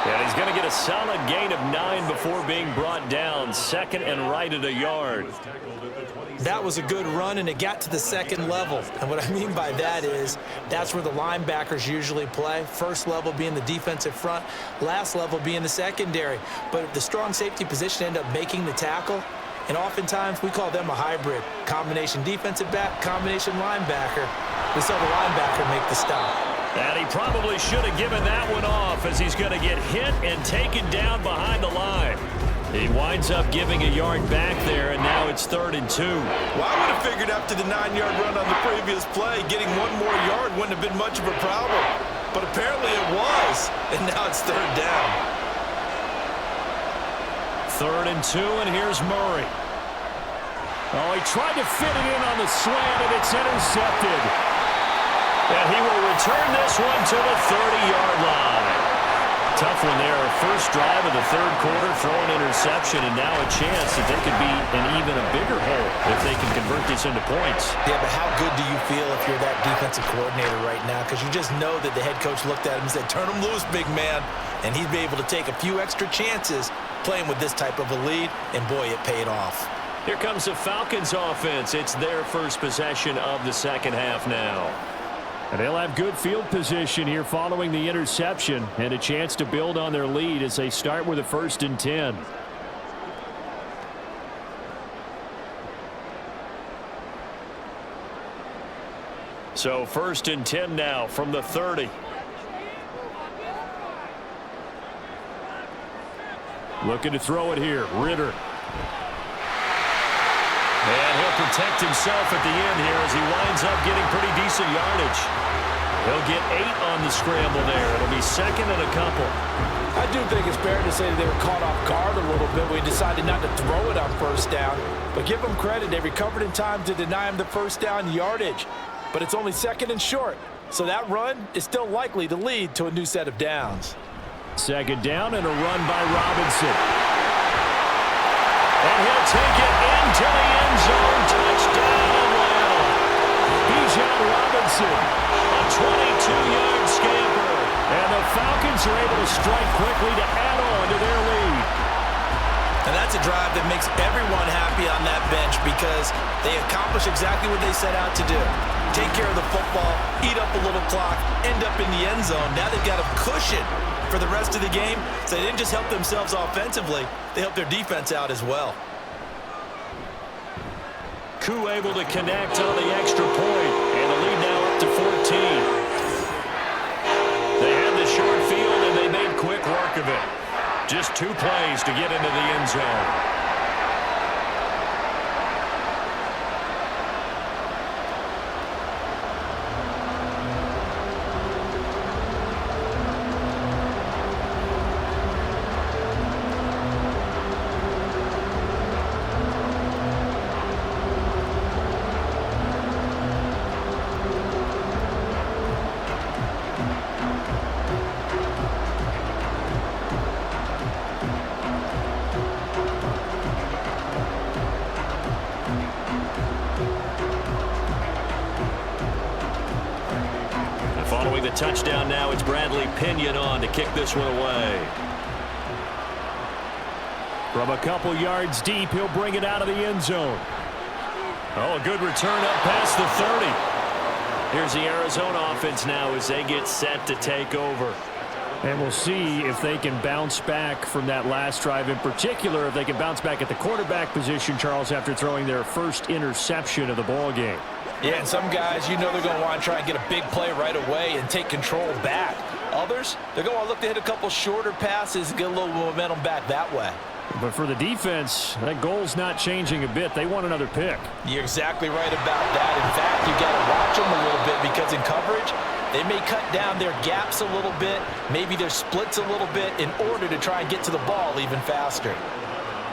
And he's going to get a solid gain of 9 before being brought down. 2nd and right at a yard. That was a good run, and it got to the second level. And what I mean by that is that's where the linebackers usually play. First level being the defensive front, last level being the secondary. But the strong safety position ended up making the tackle. And oftentimes we call them a hybrid. Combination defensive back, combination linebacker. We saw the linebacker make the stop. And he probably should have given that one off as he's going to get hit and taken down behind the line. He winds up giving a yard back there, and now it's 3rd and 2. Well, I would have figured after the 9-yard run on the previous play, getting 1 more yard wouldn't have been much of a problem. But apparently it was, and now it's 3rd down. 3rd and 2, and here's Murray. Oh, he tried to fit it in on the slant, and it's intercepted. And he will return this one to the 30-yard line. Tough one there. First drive of the third quarter, throwing interception, and now a chance that they could be in even a bigger hole if they can convert this into points. Yeah, but how good do you feel if you're that defensive coordinator right now? Because you just know that the head coach looked at him and said, turn him loose, big man. And he'd be able to take a few extra chances playing with this type of a lead, and boy, it paid off. Here comes the Falcons offense. It's their first possession of the second half now. And they'll have good field position here following the interception and a chance to build on their lead as they start with a 1st and 10. So 1st and 10 now from the 30. Looking to throw it here. Ritter. And he'll protect himself at the end here as he winds up getting pretty decent yardage. He'll get 8 on the scramble there. It'll be 2nd and a couple. I do think it's fair to say that they were caught off guard a little bit. We decided not to throw it on 1st down. But give them credit. They recovered in time to deny him the 1st down yardage. But it's only 2nd and short. So that run is still likely to lead to a new set of downs. 2nd down and a run by Robinson. And he'll take it into the end zone. Touchdown, Atlanta. Bijan Robinson, a 22-yard scamper. And the Falcons are able to strike quickly to add on to their lead. And that's a drive that makes everyone happy on that bench because they accomplish exactly what they set out to do. Take care of the football, eat up a little clock, end up in the end zone. Now they've got a cushion for the rest of the game. So they didn't just help themselves offensively, they helped their defense out as well. Koo able to connect on the extra point, and the lead now up to 14. They had the short field, and they made quick work of it. Just 2 plays to get into the end zone. Following the touchdown now, it's Bradley Pinion on to kick this one away. From a couple yards deep, he'll bring it out of the end zone. Oh, a good return up past the 30. Here's the Arizona offense now as they get set to take over. And we'll see if they can bounce back from that last drive, in particular if they can bounce back at the quarterback position, Charles, after throwing their first interception of the ball game. Yeah, and some guys, you know they're going to want to try and get a big play right away and take control back. Others, they're going to want to look to hit a couple shorter passes and get a little momentum back that way. But for the defense, that goal's not changing a bit. They want another pick. You're exactly right about that. In fact, you got to watch them a little bit because in coverage, they may cut down their gaps a little bit, maybe their splits a little bit in order to try and get to the ball even faster.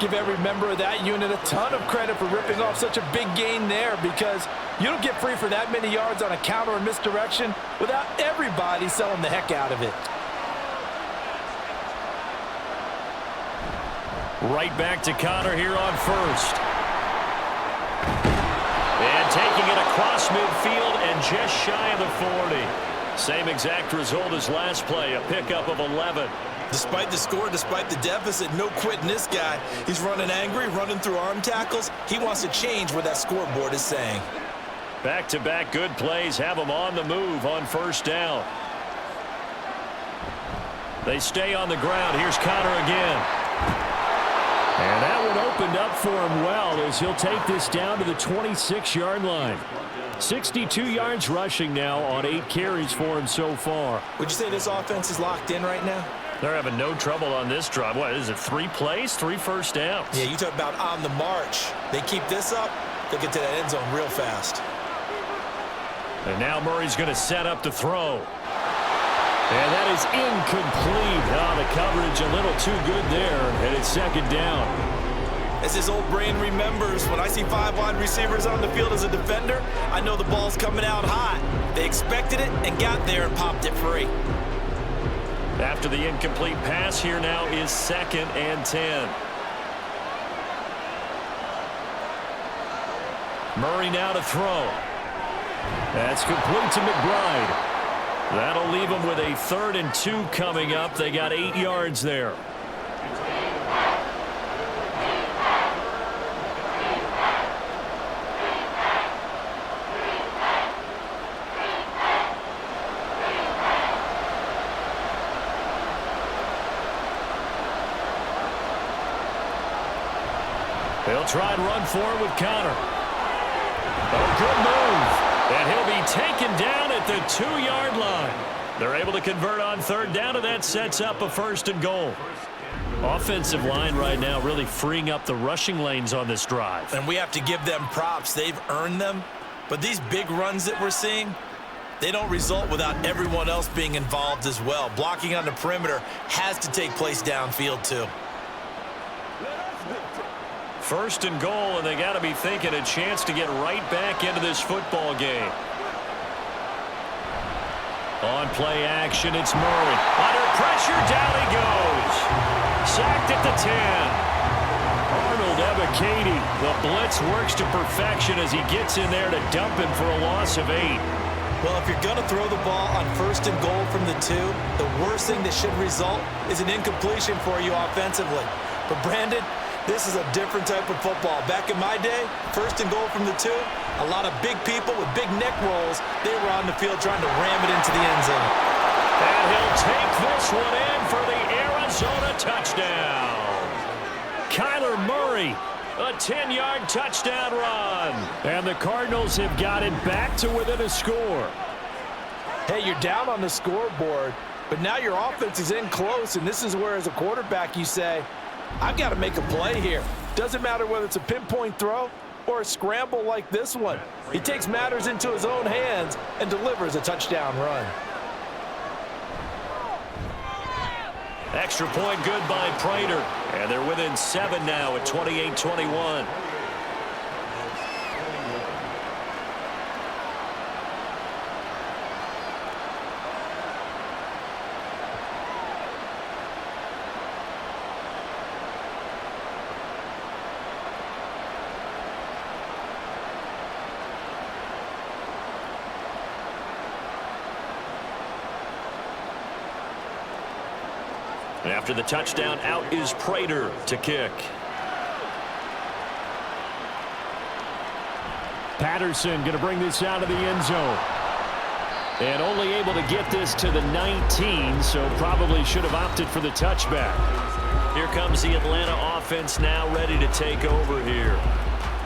Give every member of that unit a ton of credit for ripping off such a big gain there because you don't get free for that many yards on a counter or misdirection without everybody selling the heck out of it. Right back to Connor here on 1st. And taking it across midfield and just shy of the 40. Same exact result as last play, a pickup of 11. Despite the score, despite the deficit, no quitting this guy. He's running angry, running through arm tackles. He wants to change what that scoreboard is saying. Back-to-back good plays have them on the move on 1st down. They stay on the ground. Here's Connor again. And that one opened up for him well as he'll take this down to the 26-yard line. 62 yards rushing now on 8 carries for him so far. Would you say this offense is locked in right now? They're having no trouble on this drive. What is it, 3 plays, 3 first downs? Yeah, you talk about on the march. They keep this up, they'll get to that end zone real fast. And now Murray's going to set up to throw. And that is incomplete. Oh, the coverage a little too good there, and it's 2nd down. As his old brain remembers, when I see 5 wide receivers on the field as a defender, I know the ball's coming out hot. They expected it and got there and popped it free. After the incomplete pass, here now is 2nd and 10. Murray now to throw. That's complete to McBride. That'll leave them with a 3rd and 2 coming up. They got 8 yards there. They'll try and run forward with Connor. Oh, good move. And he'll be taken down at the 2-yard line. They're able to convert on 3rd down, and that sets up a 1st and goal. Offensive line right now really freeing up the rushing lanes on this drive. And we have to give them props. They've earned them. But these big runs that we're seeing, they don't result without everyone else being involved as well. Blocking on the perimeter has to take place downfield too. 1st and goal, and they got to be thinking a chance to get right back into this football game. On play action, it's Murray. Under pressure, down he goes. Sacked at the 10. Arnold Ebiketie. The blitz works to perfection as he gets in there to dump him for a loss of 8. Well, if you're going to throw the ball on 1st and goal from the 2, the worst thing that should result is an incompletion for you offensively. But Brandon, this is a different type of football. Back in my day, 1st and goal from the 2, a lot of big people with big neck rolls, they were on the field trying to ram it into the end zone. And he'll take this one in for the Arizona touchdown. Kyler Murray, a 10-yard touchdown run. And the Cardinals have got it back to within a score. Hey, you're down on the scoreboard, but now your offense is in close, and this is where, as a quarterback, you say, I've got to make a play here. Doesn't matter whether it's a pinpoint throw or a scramble like this one. He takes matters into his own hands and delivers a touchdown run. Extra point good by Prater. And they're within 7 now at 28-21. After the touchdown, out is Prater to kick. Patterson going to bring this out of the end zone. And only able to get this to the 19, so probably should have opted for the touchback. Here comes the Atlanta offense now ready to take over here.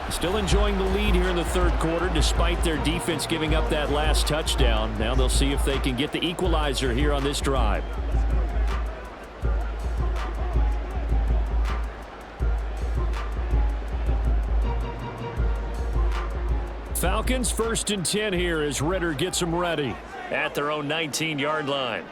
Still enjoying the lead here in the 3rd quarter despite their defense giving up that last touchdown. Now they'll see if they can get the equalizer here on this drive. Falcons 1st and 10 here as Ritter gets them ready at their own 19-yard line.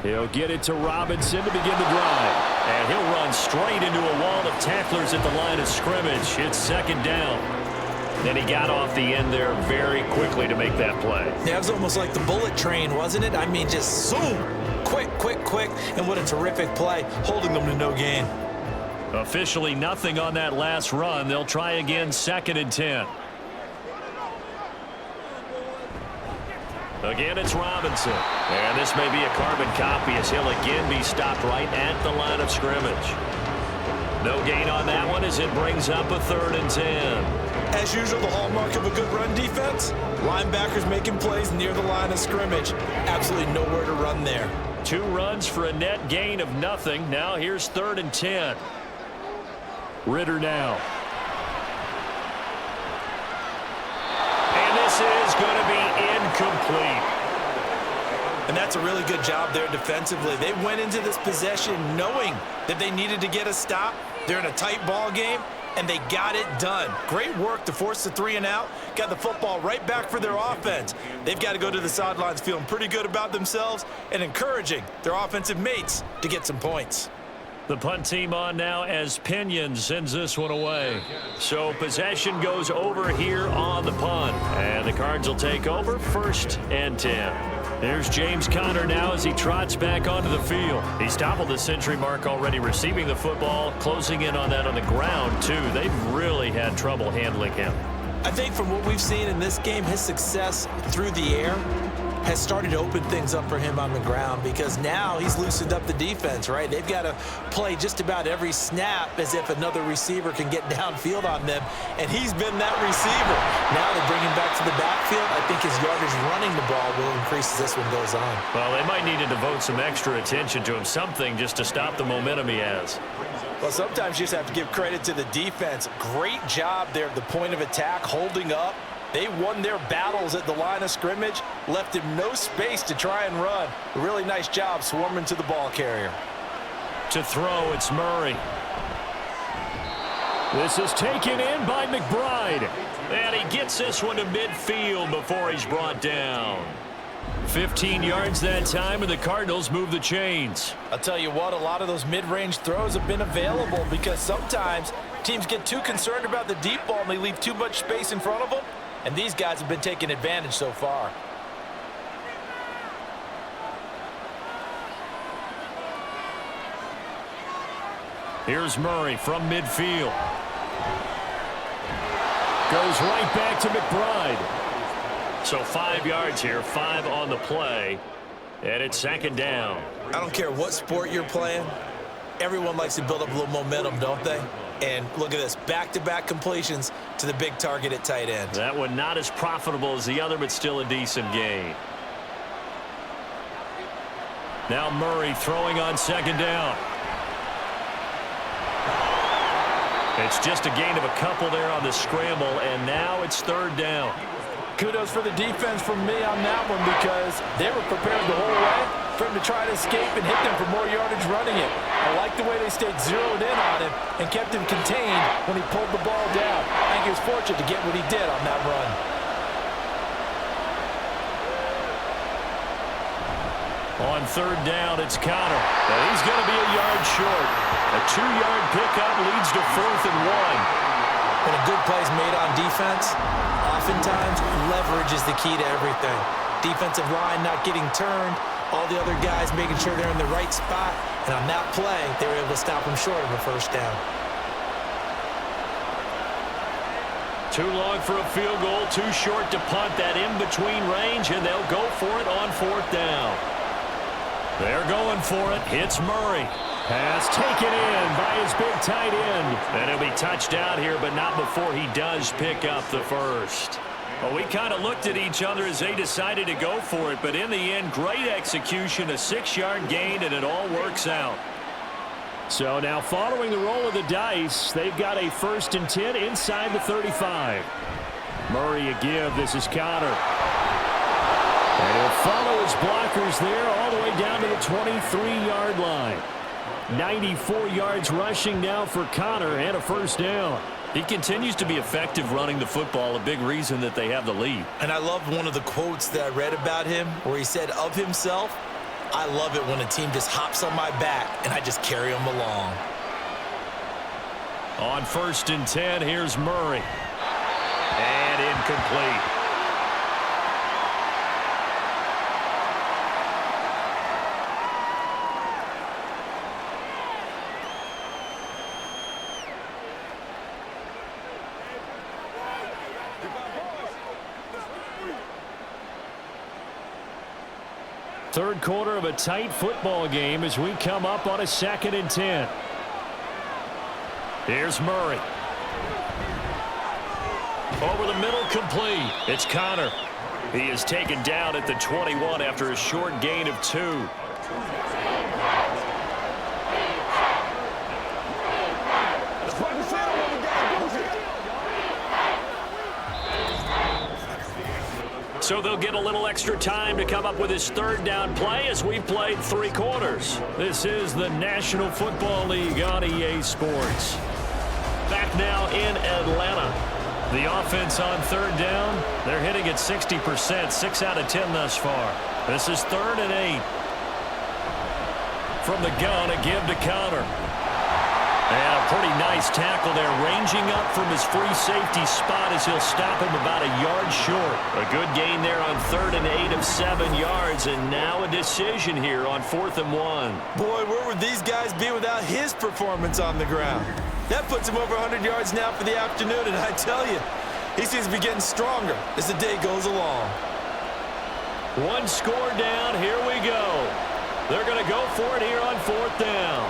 He'll get it to Robinson to begin the drive. And he'll run straight into a wall of tacklers at the line of scrimmage. It's 2nd down. Then he got off the end there very quickly to make that play. Yeah, it was almost like the bullet train, wasn't it? I mean, just zoom. Quick, quick, quick. And what a terrific play, holding them to no gain. Officially nothing on that last run. They'll try again 2nd and 10. Again, it's Robinson. And this may be a carbon copy as he'll again be stopped right at the line of scrimmage. No gain on that one as it brings up a 3rd and 10. As usual, the hallmark of a good run defense, linebackers making plays near the line of scrimmage. Absolutely nowhere to run there. 2 runs for a net gain of nothing. Now here's 3rd and 10. Ritter now. And this is going to be incomplete. And that's a really good job there defensively. They went into this possession knowing that they needed to get a stop. They're in a tight ball game, and they got it done. Great work to force the 3 and out. Got the football right back for their offense. They've got to go to the sidelines feeling pretty good about themselves and encouraging their offensive mates to get some points. The punt team on now as Pinion sends this one away. So possession goes over here on the punt. And the Cards will take over 1st and 10. There's James Conner now as he trots back onto the field. He's toppled the century mark already receiving the football, closing in on that on the ground, too. They've really had trouble handling him. I think from what we've seen in this game, his success through the air has started to open things up for him on the ground, because now he's loosened up the defense, right? They've got to play just about every snap as if another receiver can get downfield on them, and he's been that receiver. Now they bring him back to the backfield. I think his yardage running the ball will increase as this one goes on. Well, they might need to devote some extra attention to him, something just to stop the momentum he has. Well, sometimes you just have to give credit to the defense. Great job there at the point of attack, holding up. They won their battles at the line of scrimmage, left him no space to try and run. A really nice job swarming to the ball carrier. To throw, it's Murray. This is taken in by McBride. And he gets this one to midfield before he's brought down. 15 yards that time, and the Cardinals move the chains. I'll tell you what, a lot of those mid-range throws have been available because sometimes teams get too concerned about the deep ball and they leave too much space in front of them, and these guys have been taking advantage so far. Here's Murray from midfield. Goes right back to McBride. So 5 yards here, 5 on the play, and it's second down. I don't care what sport you're playing. Everyone likes to build up a little momentum, don't they? And look at this, back-to-back completions to the big target at tight end. That one not as profitable as the other, but still a decent gain. Now Murray throwing on second down. It's just a gain of a couple there on the scramble, and now it's third down. Kudos for the defense from me on that one, because they were prepared the whole way for him to try to escape and hit them for more yardage running it. I like the way they stayed zeroed in on him and kept him contained when he pulled the ball down. I think he was fortunate to get what he did on that run. On third down, it's Conner. Now he's going to be a yard short. A 2-yard pickup leads to 4th and 1. When a good play is made on defense, oftentimes leverage is the key to everything. Defensive line not getting turned, all the other guys making sure they're in the right spot, and on that play, they were able to stop him short of a first down. Too long for a field goal, too short to punt. That in-between range, and they'll go for it on 4th down. They're going for it. Hits Murray. Pass taken in by his big tight end. And he'll be touched out here, but not before he does pick up the first. Well, we kind of looked at each other as they decided to go for it, but in the end, great execution, a 6-yard gain, and it all works out. So now following the roll of the dice, they've got a 1st and 10 inside the 35. Murray a give. This is Conner. And he'll follow his blockers there all the way down to the 23-yard line. 94 yards rushing now for Conner and a first down. He continues to be effective running the football, a big reason that they have the lead. And I love one of the quotes that I read about him where he said of himself, "I love it when a team just hops on my back and I just carry them along." On 1st and 10, here's Murray. And incomplete. Third quarter of a tight football game as we come up on a 2nd and 10. Here's Murray. Over the middle, complete. It's Conner. He is taken down at the 21 after a short gain of 2. So they'll get a little extra time to come up with his 3rd down play as we've played 3 quarters. This is the National Football League on EA Sports. Back now in Atlanta. The offense on 3rd down, they're hitting at 60%, 6 out of 10 thus far. This is 3rd and 8. From the gun, a give to Conner. And a pretty nice tackle there, ranging up from his free safety spot as he'll stop him about a yard short. A good gain there on 3rd and 8 of 7 yards, and now a decision here on 4th and 1. Boy, where would these guys be without his performance on the ground? That puts him over 100 yards now for the afternoon, and I tell you, he seems to be getting stronger as the day goes along. One score down, here we go. They're going to go for it here on 4th down.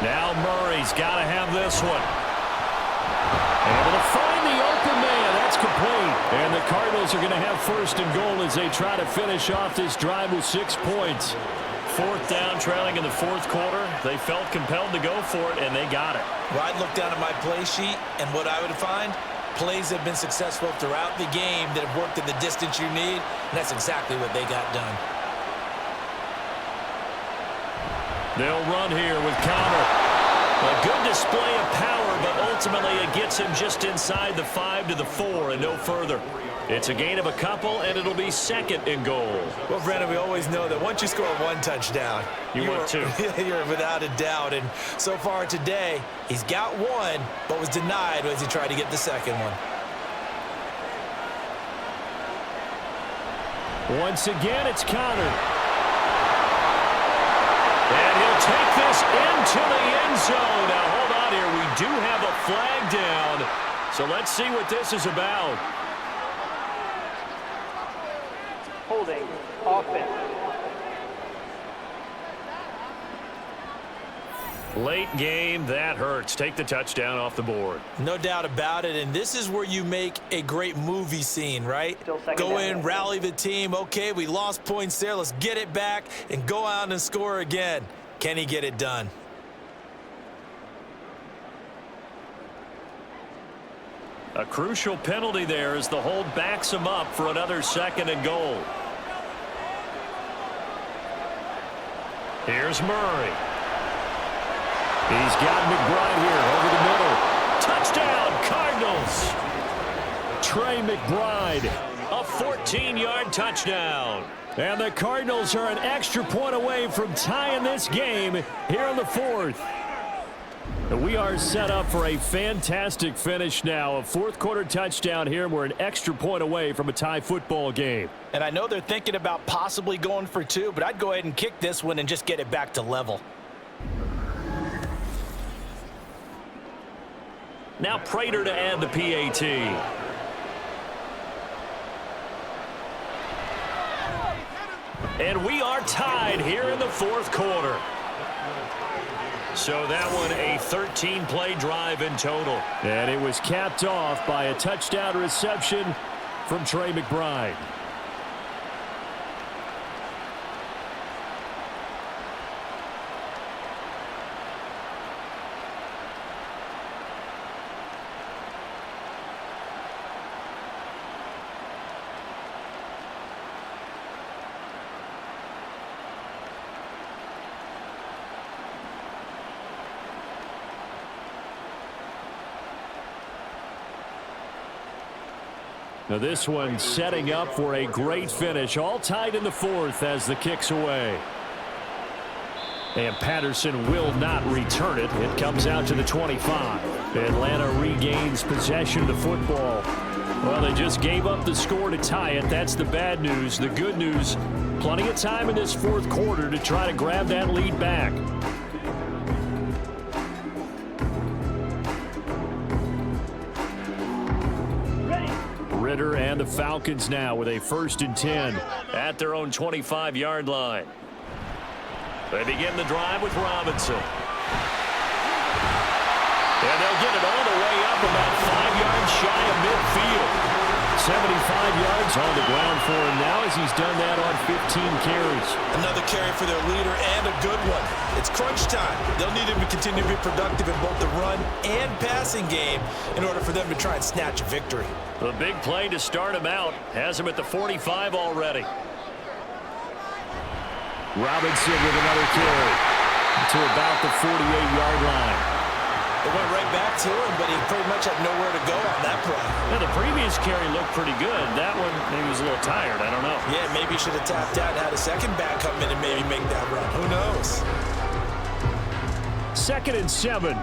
Now Murray's got to have this one. Able to find the open man. That's complete. And the Cardinals are going to have 1st and goal as they try to finish off this drive with 6 points. 4th down, trailing in the 4th quarter. They felt compelled to go for it, and they got it. Well, I'd look down at my play sheet, and what I would find, plays that have been successful throughout the game that have worked in the distance you need, and that's exactly what they got done. They'll run here with Connor. A good display of power, but ultimately it gets him just inside the 5 to the 4 and no further. It's a gain of a couple, and it'll be 2nd and goal. Well, Brandon, we always know that once you score 1 touchdown, you're 2. You're without a doubt. And so far today, he's got 1, but was denied as he tried to get the 2nd one. Once again, it's Connor. And he'll take this into the end zone. Now, hold on here. We do have a flag down. So let's see what this is about. Holding. Offense. Late game, that hurts. Take the touchdown off the board. No doubt about it, and this is where you make a great movie scene, right? Go in, rally the team. Okay, we lost points there. Let's get it back and go out and score again. Can he get it done? A crucial penalty there as the hold backs him up for another 2nd and goal. Here's Murray. He's got McBride here over the middle. Touchdown, Cardinals. Trey McBride, a 14-yard touchdown. And the Cardinals are an extra point away from tying this game here in the 4th. We are set up for a fantastic finish now. A 4th quarter touchdown here. We're an extra point away from a tie football game. And I know they're thinking about possibly going for 2, but I'd go ahead and kick this one and just get it back to level. Now Prater to add the PAT. And we are tied here in the 4th quarter. So that one a 13-play drive in total. And it was capped off by a touchdown reception from Trey McBride. Now this one setting up for a great finish. All tied in the 4th as the kick's away. And Patterson will not return it. It comes out to the 25. Atlanta regains possession of the football. Well, they just gave up the score to tie it. That's the bad news. The good news, plenty of time in this 4th quarter to try to grab that lead back. Ritter and the Falcons now with a 1st and 10 at their own 25-yard line. They begin the drive with Robinson. And they'll get it all the way up about 5 yards shy of midfield. 75 yards on the ground for him now as he's done that on 15 carries. Another carry for their leader and a good one. It's crunch time. They'll need him to continue to be productive in both the run and passing game in order for them to try and snatch a victory. The big play to start him out has him at the 45 already. Robinson with another carry to about the 48-yard line. It went right back to him, but he pretty much had nowhere to go on that play. Now, the previous carry looked pretty good. That one, maybe was a little tired. I don't know. Yeah, maybe he should have tapped out and had a second back come in and maybe make that run. Who knows? 2nd and 7.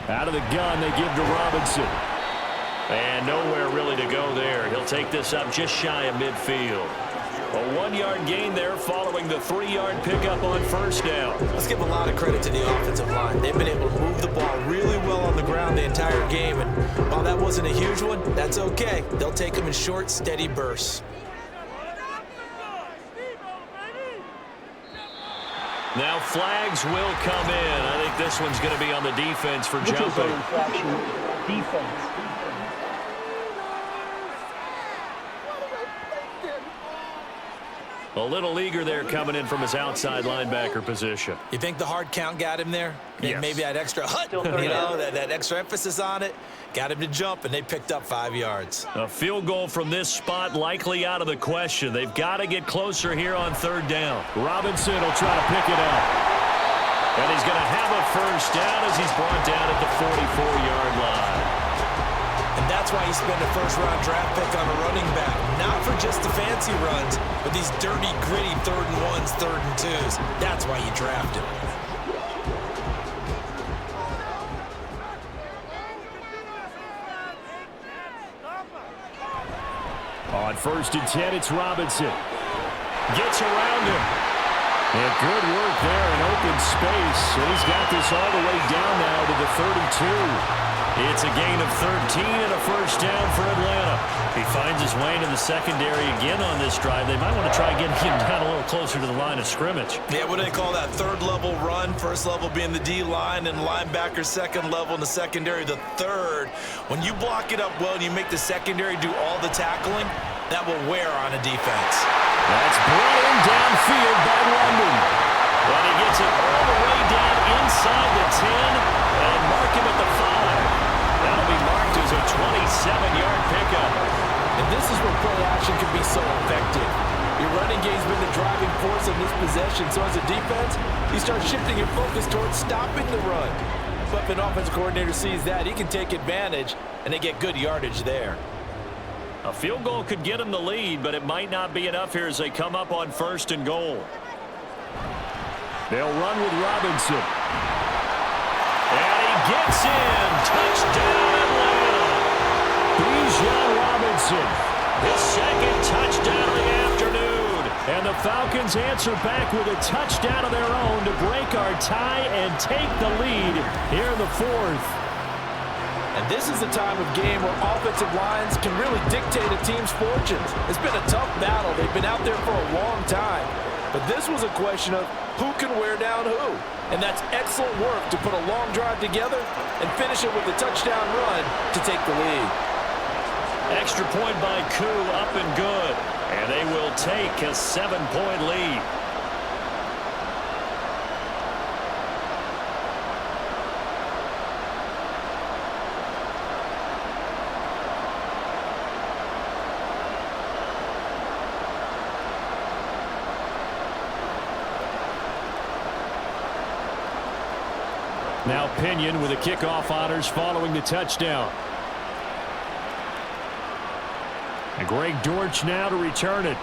Out of the gun, they give to Robinson. And nowhere really to go there. He'll take this up just shy of midfield. A 1-yard gain there following the 3-yard pickup on first down. Let's give a lot of credit to the offensive line. They've been able to move the ball really well on the ground the entire game. And while that wasn't a huge one, that's okay. They'll take them in short, steady bursts. Now flags will come in. I think this one's going to be on the defense for jumping. Defense. A little eager there coming in from his outside linebacker position. You think the hard count got him there? Yes. Maybe that extra hut, that extra emphasis on it, got him to jump, and they picked up 5 yards. A field goal from this spot likely out of the question. They've got to get closer here on 3rd down. Robinson will try to pick it up. And he's going to have a first down as he's brought down at the 44-yard line. And that's why you spend a first-round draft pick on a running back, not for just the fancy runs, but these dirty, gritty 3rd and 1s, 3rd and 2s. That's why you draft him. On 1st and 10, it's Robinson. Gets around him. And good work there in open space. And he's got this all the way down now to the 32. It's a gain of 13 and a first down for Atlanta. He finds his way into the secondary again on this drive. They might want to try getting him down a little closer to the line of scrimmage. Yeah, what do they call that? 3rd level run. 1st level being the D-line and linebacker, 2nd level in the secondary, the 3rd. When you block it up well and you make the secondary do all the tackling, that will wear on a defense. That's brought in downfield by London. But he gets it all the way down inside the 10 and mark him at the 5. That'll be marked as a 27-yard pickup. And this is where play action can be so effective. Your running game's been the driving force of this possession, so as a defense, you start shifting your focus towards stopping the run. But if an offensive coordinator sees that, he can take advantage, and they get good yardage there. A field goal could get them the lead, but it might not be enough here as they come up on 1st and goal. They'll run with Robinson. And he gets in. Touchdown, Atlanta. Bijan Robinson. His 2nd touchdown of the afternoon. And the Falcons answer back with a touchdown of their own to break our tie and take the lead here in the 4th. And this is the time of game where offensive lines can really dictate a team's fortunes. It's been a tough battle. They've been out there for a long time. But this was a question of who can wear down who. And that's excellent work to put a long drive together and finish it with a touchdown run to take the lead. Extra point by Koo, up and good. And they will take a 7-point lead. Now Pinion with the kickoff honors following the touchdown. And Greg Dortch now to return it.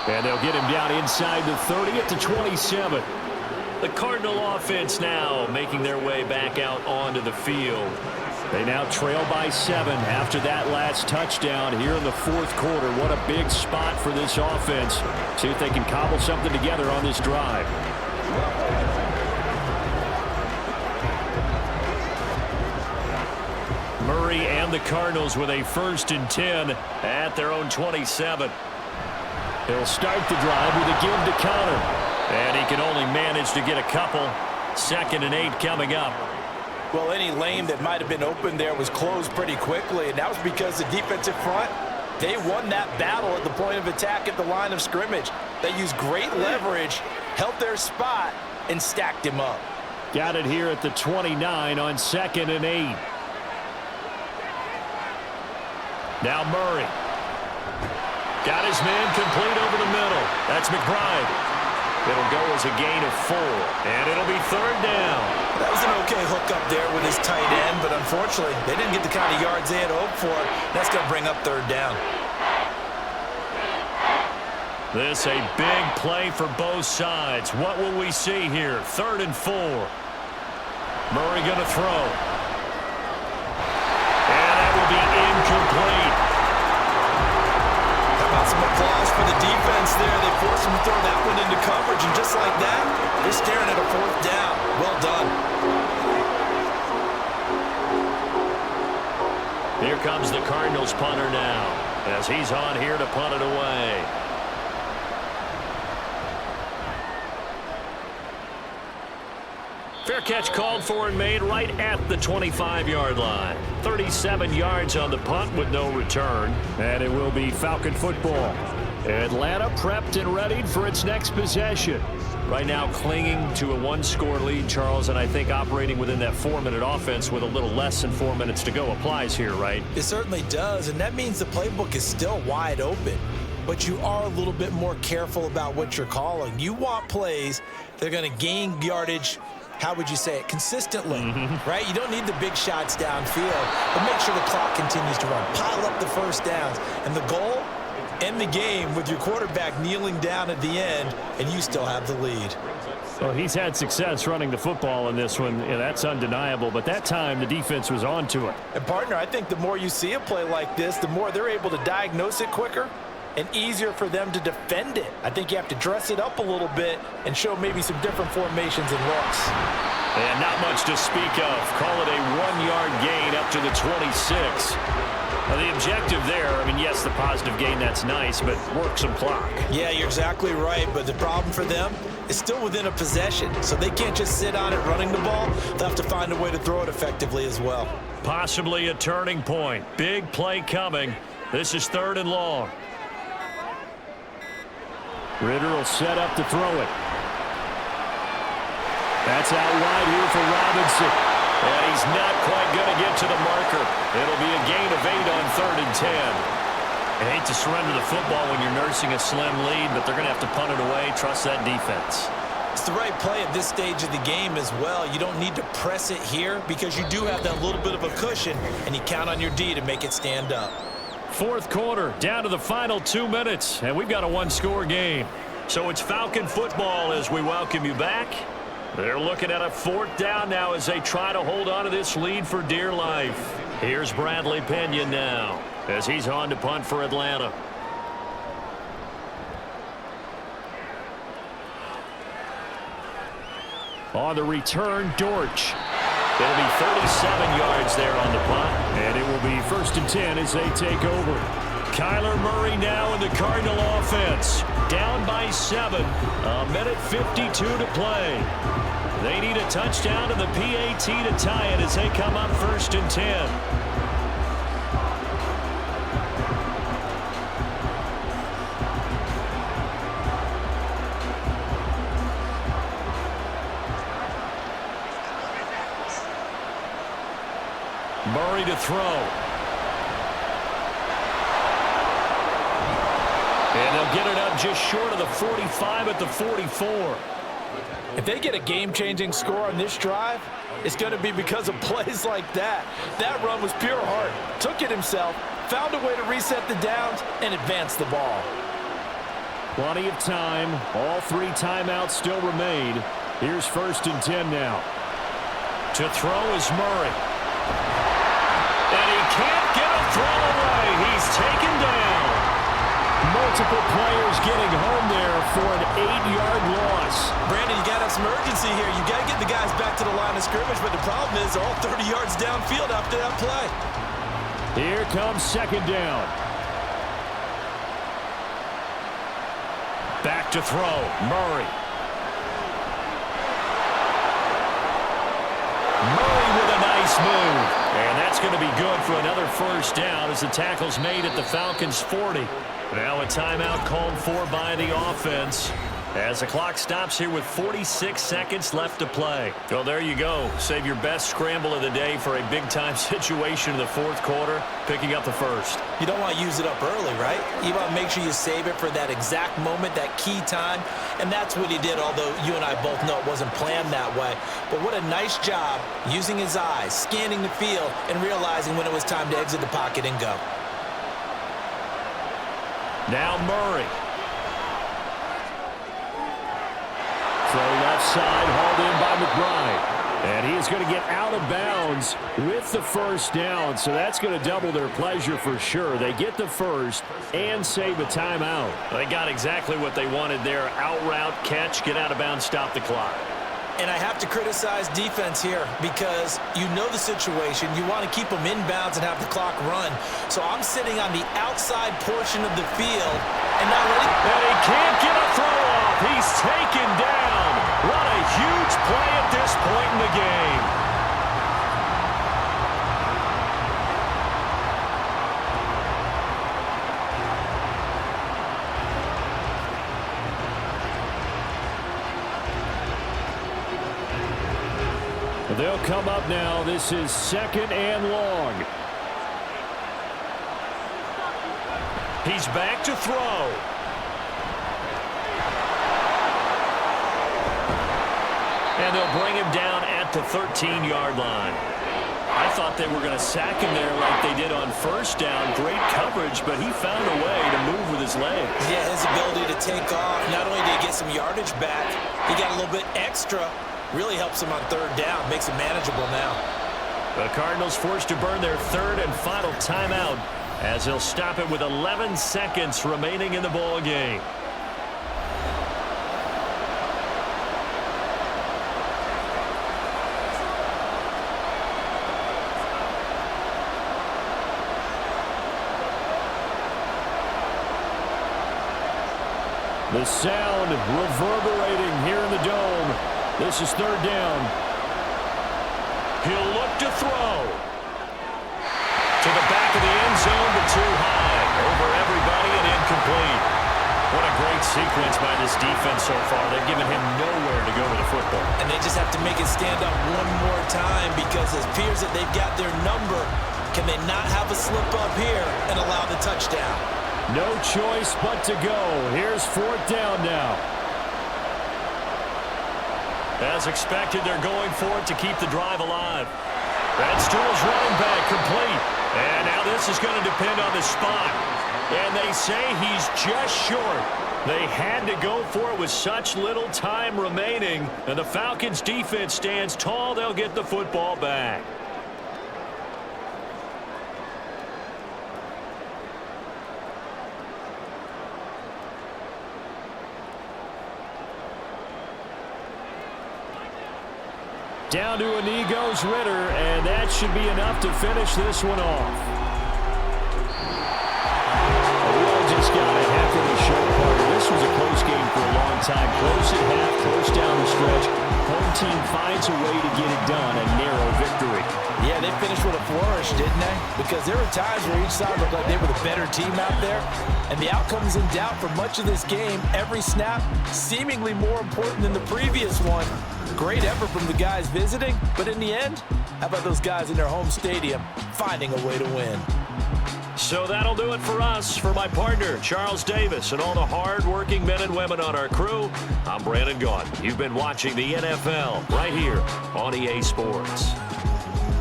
And they'll get him down inside the 30 at the 27. The Cardinal offense now making their way back out onto the field. They now trail by 7 after that last touchdown here in the 4th quarter. What a big spot for this offense. See if they can cobble something together on this drive. Murray and the Cardinals with a 1st and 10 at their own 27. He'll start the drive with a give to Connor. And he can only manage to get a couple. 2nd and 8 coming up. Well, any lane that might have been open there was closed pretty quickly, and that was because the defensive front, they won that battle at the point of attack at the line of scrimmage. They used great leverage, held their spot, and stacked him up. Got it here at the 29 on 2nd and 8. Now Murray. Got his man complete over the middle. That's McBride. It'll go as a gain of 4. And it'll be 3rd down. That was an okay hook up there with his tight end, but unfortunately, they didn't get the kind of yards they had hoped for. That's going to bring up 3rd down. This a big play for both sides. What will we see here? 3rd and 4. Murray going to throw. And that will be incomplete. How about some applause for the defense there? They forced him to throw that one into coverage, and just like that, they're staring at a 4th down. Well done. Here comes the Cardinals punter now, as he's on here to punt it away. Fair catch called for and made right at the 25-yard line. 37 yards on the punt with no return. And it will be Falcon football. Atlanta prepped and readied for its next possession. Right now clinging to a 1-score lead, Charles, and I think operating within that 4-minute offense with a little less than 4 minutes to go applies here, right? It certainly does, and that means the playbook is still wide open. But you are a little bit more careful about what you're calling. You want plays that are going to gain yardage, how would you say it, consistently, right? You don't need the big shots downfield, but make sure the clock continues to run. Pile up the first downs. And the goal, end the game with your quarterback kneeling down at the end, and you still have the lead. Well, he's had success running the football in this one, and that's undeniable. But that time, the defense was on to it. And, partner, I think the more you see a play like this, the more they're able to diagnose it quicker and easier for them to defend it. I think you have to dress it up a little bit and show maybe some different formations and looks. And not much to speak of. Call it a 1-yard gain up to the 26. Now, the objective there, I mean, yes, the positive gain, that's nice, but work some clock. Yeah, you're exactly right, but the problem for them is still within a possession, so they can't just sit on it running the ball. They'll have to find a way to throw it effectively as well. Possibly a turning point. Big play coming. This is 3rd and long. Ritter will set up to throw it. That's out wide here for Robinson. And he's not quite going to get to the marker. It'll be a gain of 8 on 3rd and 10. I hate to surrender the football when you're nursing a slim lead, but they're going to have to punt it away. Trust that defense. It's the right play at this stage of the game as well. You don't need to press it here because you do have that little bit of a cushion, and you count on your D to make it stand up. 4th quarter, down to the final 2 minutes, and we've got a 1-score game. So it's Falcon football as we welcome you back. They're looking at a 4th down now as they try to hold on to this lead for dear life. Here's Bradley Pinion now as he's on to punt for Atlanta. On the return, Dortch. It'll be 37 yards there on the punt, and it will be 1st and 10 as they take over. Kyler Murray now in the Cardinal offense. Down by 7. A minute 52 to play. They need a touchdown to the PAT to tie it as they come up 1st and 10. Murray to throw. And they'll get it up just short of the 45 at the 44. If they get a game-changing score on this drive, it's going to be because of plays like that. That run was pure heart. Took it himself, found a way to reset the downs, and advance the ball. Plenty of time. All 3 timeouts still remain. Here's 1st and 10 now. To throw is Murray. And he can't get a throw away. He's taken down. Multiple players getting home there for an 8-yard loss. Brandon, you got to have some urgency here. You got to get the guys back to the line of scrimmage, but the problem is they're all 30 yards downfield after that play. Here comes 2nd down. Back to throw. Murray. Murray with a nice move. And that's going to be good for another 1st down as the tackle's made at the Falcons' 40. Now a timeout called for by the offense as the clock stops here with 46 seconds left to play. So there you go. Save your best scramble of the day for a big-time situation in the 4th quarter, picking up the 1st. You don't want to use it up early, right? You want to make sure you save it for that exact moment, that key time, and that's what he did, although you and I both know it wasn't planned that way. But what a nice job using his eyes, scanning the field, and realizing when it was time to exit the pocket and go. Now Murray. Throw left side, hauled in by McBride. And he is going to get out of bounds with the first down, so that's going to double their pleasure for sure. They get the first and save a timeout. They got exactly what they wanted there. Out route, catch, get out of bounds, stop the clock. And I have to criticize defense here because you know the situation. You want to keep them inbounds and have the clock run. So I'm sitting on the outside portion of the field and not letting... And he can't get a throw off. He's taken down. What a huge play at this point in the game. They'll come up now. This is 2nd and long. He's back to throw. And they'll bring him down at the 13-yard line. I thought they were going to sack him there like they did on first down. Great coverage, but he found a way to move with his legs. Yeah, his ability to take off. Not only did he get some yardage back, he got a little bit extra. Really helps him on 3rd down. Makes it manageable now. The Cardinals forced to burn their 3rd and final timeout as they'll stop it with 11 seconds remaining in the ball game. The sound reverberating here in the dome. This is 3rd down. He'll look to throw. To the back of the end zone, but too high. Over everybody and incomplete. What a great sequence by this defense so far. They've given him nowhere to go with the football. And they just have to make it stand up one more time because it appears that they've got their number. Can they not have a slip up here and allow the touchdown? No choice but to go. Here's 4th down now. As expected, they're going for it to keep the drive alive. That's to his running back, complete. And now this is going to depend on the spot. And they say he's just short. They had to go for it with such little time remaining. And the Falcons defense stands tall. They'll get the football back. Down to a knee goes Ritter, and that should be enough to finish this one off. We all just got a heck of a show, partner. This was a close game for a long time. Close at half, close down the stretch. Home team finds a way to get it done, a narrow victory. Yeah, they finished with a flourish, didn't they? Because there were times where each side looked like they were the better team out there, and the outcome's in doubt for much of this game. Every snap seemingly more important than the previous one. Great effort from the guys visiting, but in the end, how about those guys in their home stadium finding a way to win? So that'll do it for us. For my partner, Charles Davis, and all the hard-working men and women on our crew, I'm Brandon Gaudin. You've been watching the NFL right here on EA Sports.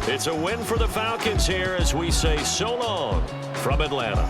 It's a win for the Falcons here as we say so long from Atlanta.